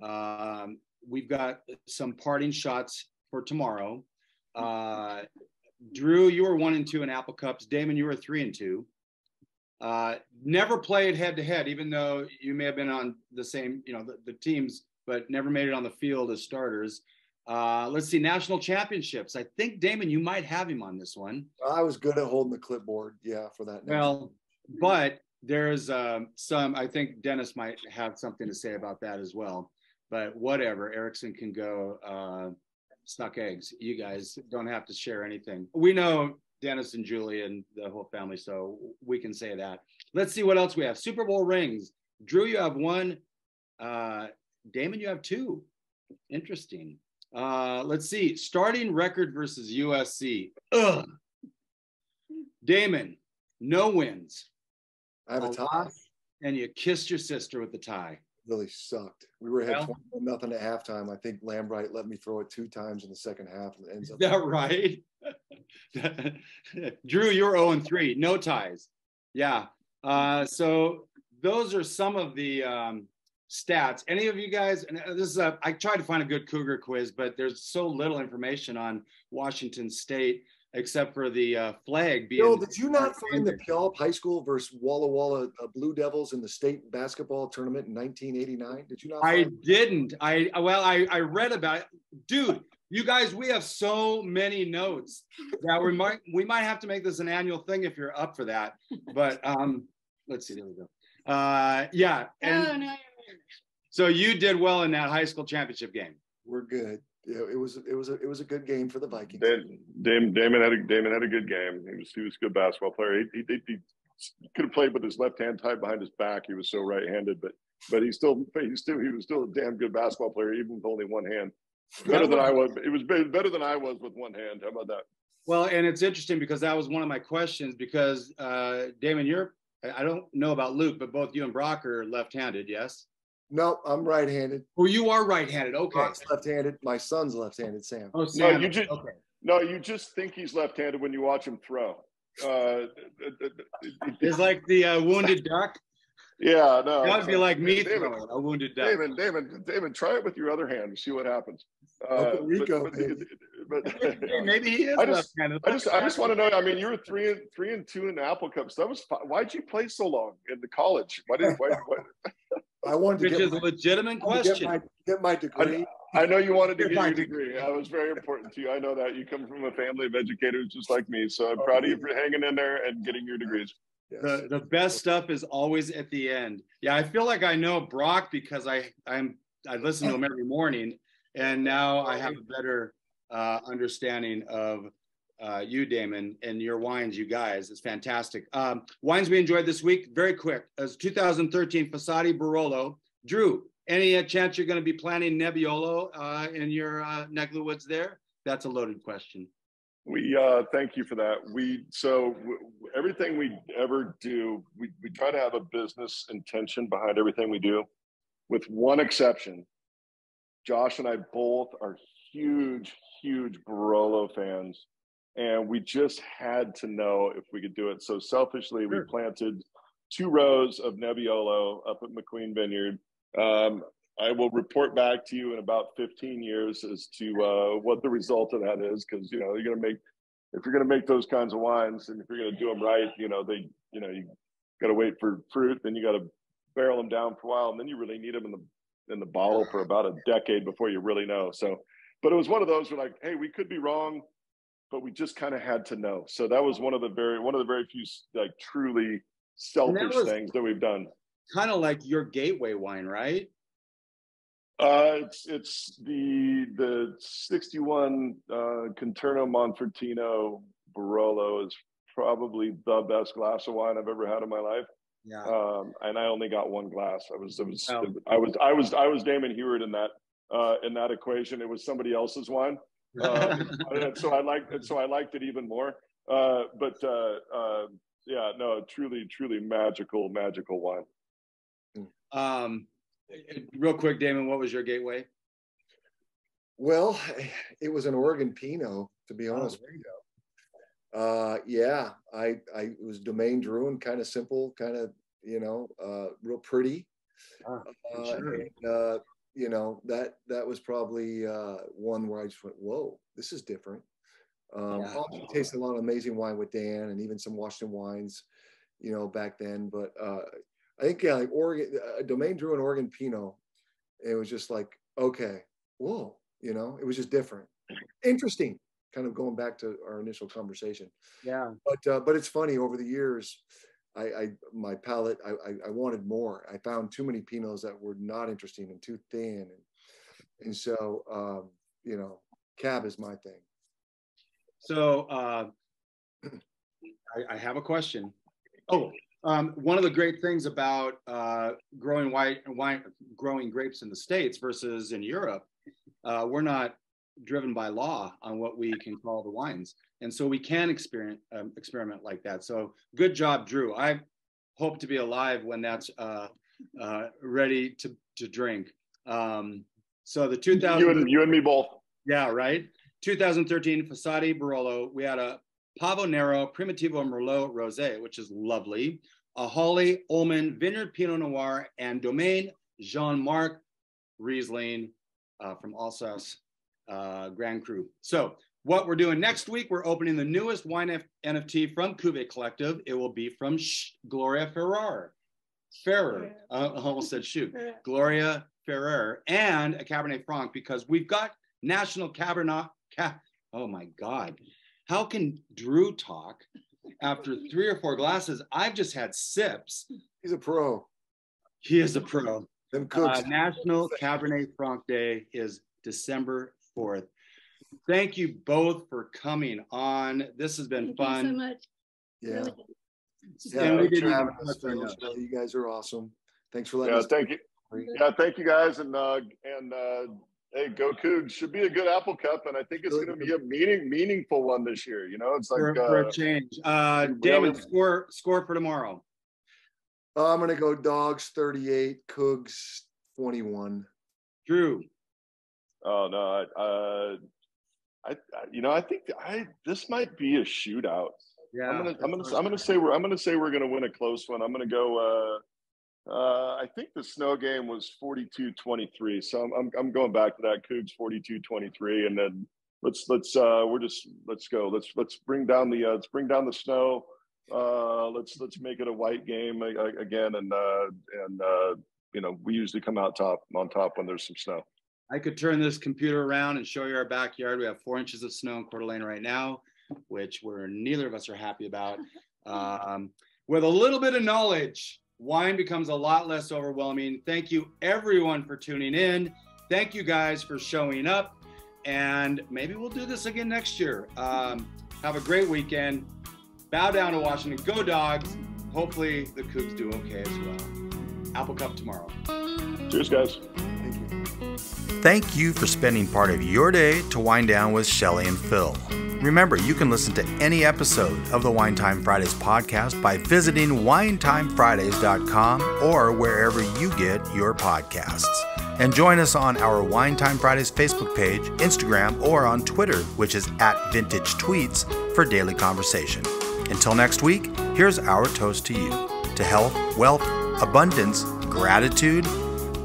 Mm-hmm. We've got some parting shots for tomorrow. Drew, you were 1 and 2 in Apple Cups. Damon, you were 3 and 2. Never played head to head, even though you may have been on the same, the teams, but never made it on the field as starters. Let's see, national championships. I think, Damon, you might have him on this one. I was good at holding the clipboard, for that. Well, but there's some, I think Dennis might have something to say about that as well. But whatever, Erickson can go suck eggs. You guys don't have to share anything. We know Dennis and Julie and the whole family, so we can say that. Let's see what else we have. Super Bowl rings. Drew, you have 1. Damon, you have 2. Interesting. Let's see. Starting record versus USC. Ugh. Damon, no wins. I have a tie. And you kissed your sister with the tie. Really sucked. We were ahead 20-0 at halftime. I think Lambright let me throw it 2 times in the second half. And it ends up. Is that right? Drew, you're 0 and 3. No ties. Yeah. So those are some of the stats. Any of you guys, and this is I tried to find a good Cougar quiz, but there's so little information on Washington State. except for the flag being. Bill, did you not find the Puyallup High School versus Walla Walla Blue Devils in the state basketball tournament in 1989? Did you not? I didn't. I read about it. Dude, you guys, we have so many notes that we might have to make this an annual thing if you're up for that. But let's see. There we go. Yeah. And no. so you did well in that high school championship game. We're good. Yeah, it was a good game for the Vikings. Damon had a good game. He was a good basketball player. He could have played with his left hand tied behind his back. He was so right-handed, but he was still a damn good basketball player, even with only one hand. Better than I was. It was better than I was with one hand. How about that? Well, and it's interesting because that was one of my questions. Because Damon, I don't know about Luke, but both you and Brock are left-handed. Yes. No, I'm right-handed. Oh, you are right-handed. Okay. Brock's left-handed. My son's left-handed, Sam. Oh, Sam. No, you just think he's left-handed when you watch him throw. It's like the wounded duck. Yeah, no. That would be like me throwing a wounded duck. Damon, try it with your other hand and see what happens. Maybe he is left-handed. I just want to know. I mean, you were 3-2 in the Apple Cup. So that was fun. Why'd you play so long in the college? Why? I wanted to Which is a legitimate question. Get my degree. I know you wanted to get your degree. That was very important to you. I know that. You come from a family of educators just like me. So I'm proud of you for hanging in there and getting your degrees. Yes. The best stuff is always at the end. Yeah, I feel like I know Brock because I listen to him every morning, and now I have a better understanding of you, Damon, and your wines, you guys. It's fantastic. Wines we enjoyed this week, very quick. As 2013 Fossati Barolo. Drew, any chance you're going to be planting Nebbiolo in your neck of the woods there? That's a loaded question. We thank you for that. Everything we ever do, we try to have a business intention behind everything we do, with one exception. Josh and I both are huge Barolo fans, and we just had to know if we could do it. So selfishly, we planted 2 rows of Nebbiolo up at McQueen Vineyard. I will report back to you in about 15 years as to what the result of that is, because if you're going to make those kinds of wines, and if you're going to do them right, you got to wait for fruit, then you got to barrel them down for a while, and then you really need them in the bottle for about a decade before you really know. So, but it was one of those where like, hey, we could be wrong, but we just kind of had to know. So that was one of the very few like truly selfish things that we've done. Kind of like your gateway wine, right? It's the 61 Conterno Monfortino Barolo is probably the best glass of wine I've ever had in my life. Yeah. And I only got one glass. I was Damon Huard in that equation. It was somebody else's wine. And so I liked it even more. Yeah, no, truly magical wine. Real quick, Damon, what was your gateway? Well, it was an Oregon Pinot, to be honest with you. Yeah, it was Domaine Drouhin, kind of simple, kind of, real pretty. Sure. And, that was probably one where I just went, whoa, this is different. Also tasted a lot of amazing wine with Dan, and even some Washington wines, back then. But I think, like Oregon, Domaine Drouhin Oregon Pinot, it was just like, okay, whoa, it was just different. Interesting, kind of going back to our initial conversation. Yeah. But it's funny, over the years, my palate, I wanted more. I found too many Pinots that were not interesting and too thin. And so, cab is my thing. So I have a question. One of the great things about growing grapes in the States versus in Europe, we're not driven by law on what we can call the wines, and so we can experiment like that. So good job, Drew. I hope to be alive when that's ready to drink. So the 2000 you and me both. Yeah, right. 2013 Fossati Barolo. We had a Pavo Nero Primitivo Merlot Rosé, which is lovely. A Holly Ullman Vineyard Pinot Noir, and Domaine Jean-Marc Riesling from Alsace Grand Cru. So what we're doing next week, we're opening the newest wine NFT from Cuvée Collective. It will be from Gloria Ferrer. I almost said shoot. Gloria Ferrer, and a Cabernet Franc, because we've got National Cabernet. Oh my God. How can Drew talk after 3 or 4 glasses? I've just had sips. He's a pro. He is a pro. Them cooks. National Cabernet Franc Day is December 4th. Thank you both for coming on. This has been fun. Thank you so much. Yeah. And we didn't Travis, even touch on that. you guys are awesome. Thanks for letting us. Thank you. Yeah, thank you guys, and hey, go Cougs! Should be a good Apple Cup, and I think it's going to be a meaningful one this year. You know, it's like for a change. Damon, score for tomorrow. I'm going to go Dogs 38, Cougs 21. Drew. Oh no, I think this might be a shootout. Yeah, I'm gonna say we're gonna win a close one. I'm gonna go. I think the snow game was 42-23, so I'm going back to that Cougs 42-23, and then let's go. Let's bring down the snow. Let's make it a white game again, and we usually come out on top when there's some snow. I could turn this computer around and show you our backyard. We have 4 inches of snow in Coeur d'Alene right now, which neither of us are happy about. With a little bit of knowledge, wine becomes a lot less overwhelming. Thank you everyone for tuning in. Thank you guys for showing up, and maybe we'll do this again next year. Have a great weekend. Bow down to Washington. Go Dogs. Hopefully the Cougs do okay as well. Apple Cup tomorrow. Cheers, guys. Thank you. Thank you for spending part of your day to wind down with Shelly and Phil. Remember, you can listen to any episode of the Wine Time Fridays podcast by visiting winetimefridays.com or wherever you get your podcasts. And join us on our Wine Time Fridays Facebook page, Instagram, or on Twitter, which is @VintageTweets, for daily conversation. Until next week, here's our toast to you: to health, wealth, abundance, gratitude,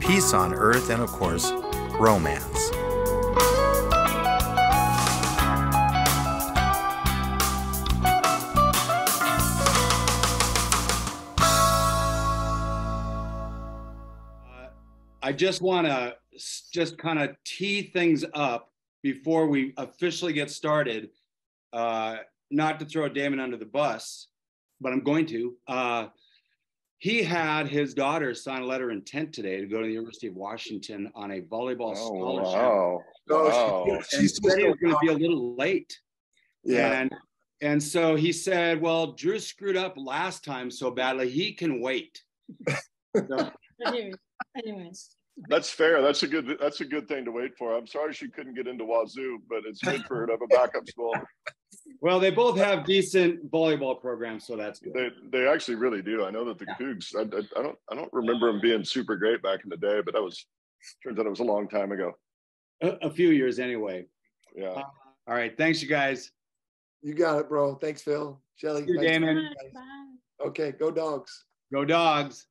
peace on earth, and of course, romance. I just want to kind of tee things up before we officially get started. Not to throw Damon under the bus, but I'm going to. He had his daughter sign a letter of intent today to go to the University of Washington on a volleyball scholarship. Wow. She said he was going to be a little late. Yeah. And so he said, well, Drew screwed up last time so badly, he can wait. So, Anyways. That's fair. That's a good thing to wait for. I'm sorry she couldn't get into Wazoo, but it's good for her to have a backup school. well, they both have decent volleyball programs, so that's good. They actually really do. I know that the Cougs. I don't remember them being super great back in the day, but turns out it was a long time ago. A few years anyway. Yeah. All right. Thanks, you guys. You got it, bro. Thanks, Phil. Shelly. You, Damon. Bye. Okay, go Dogs. Go Dogs.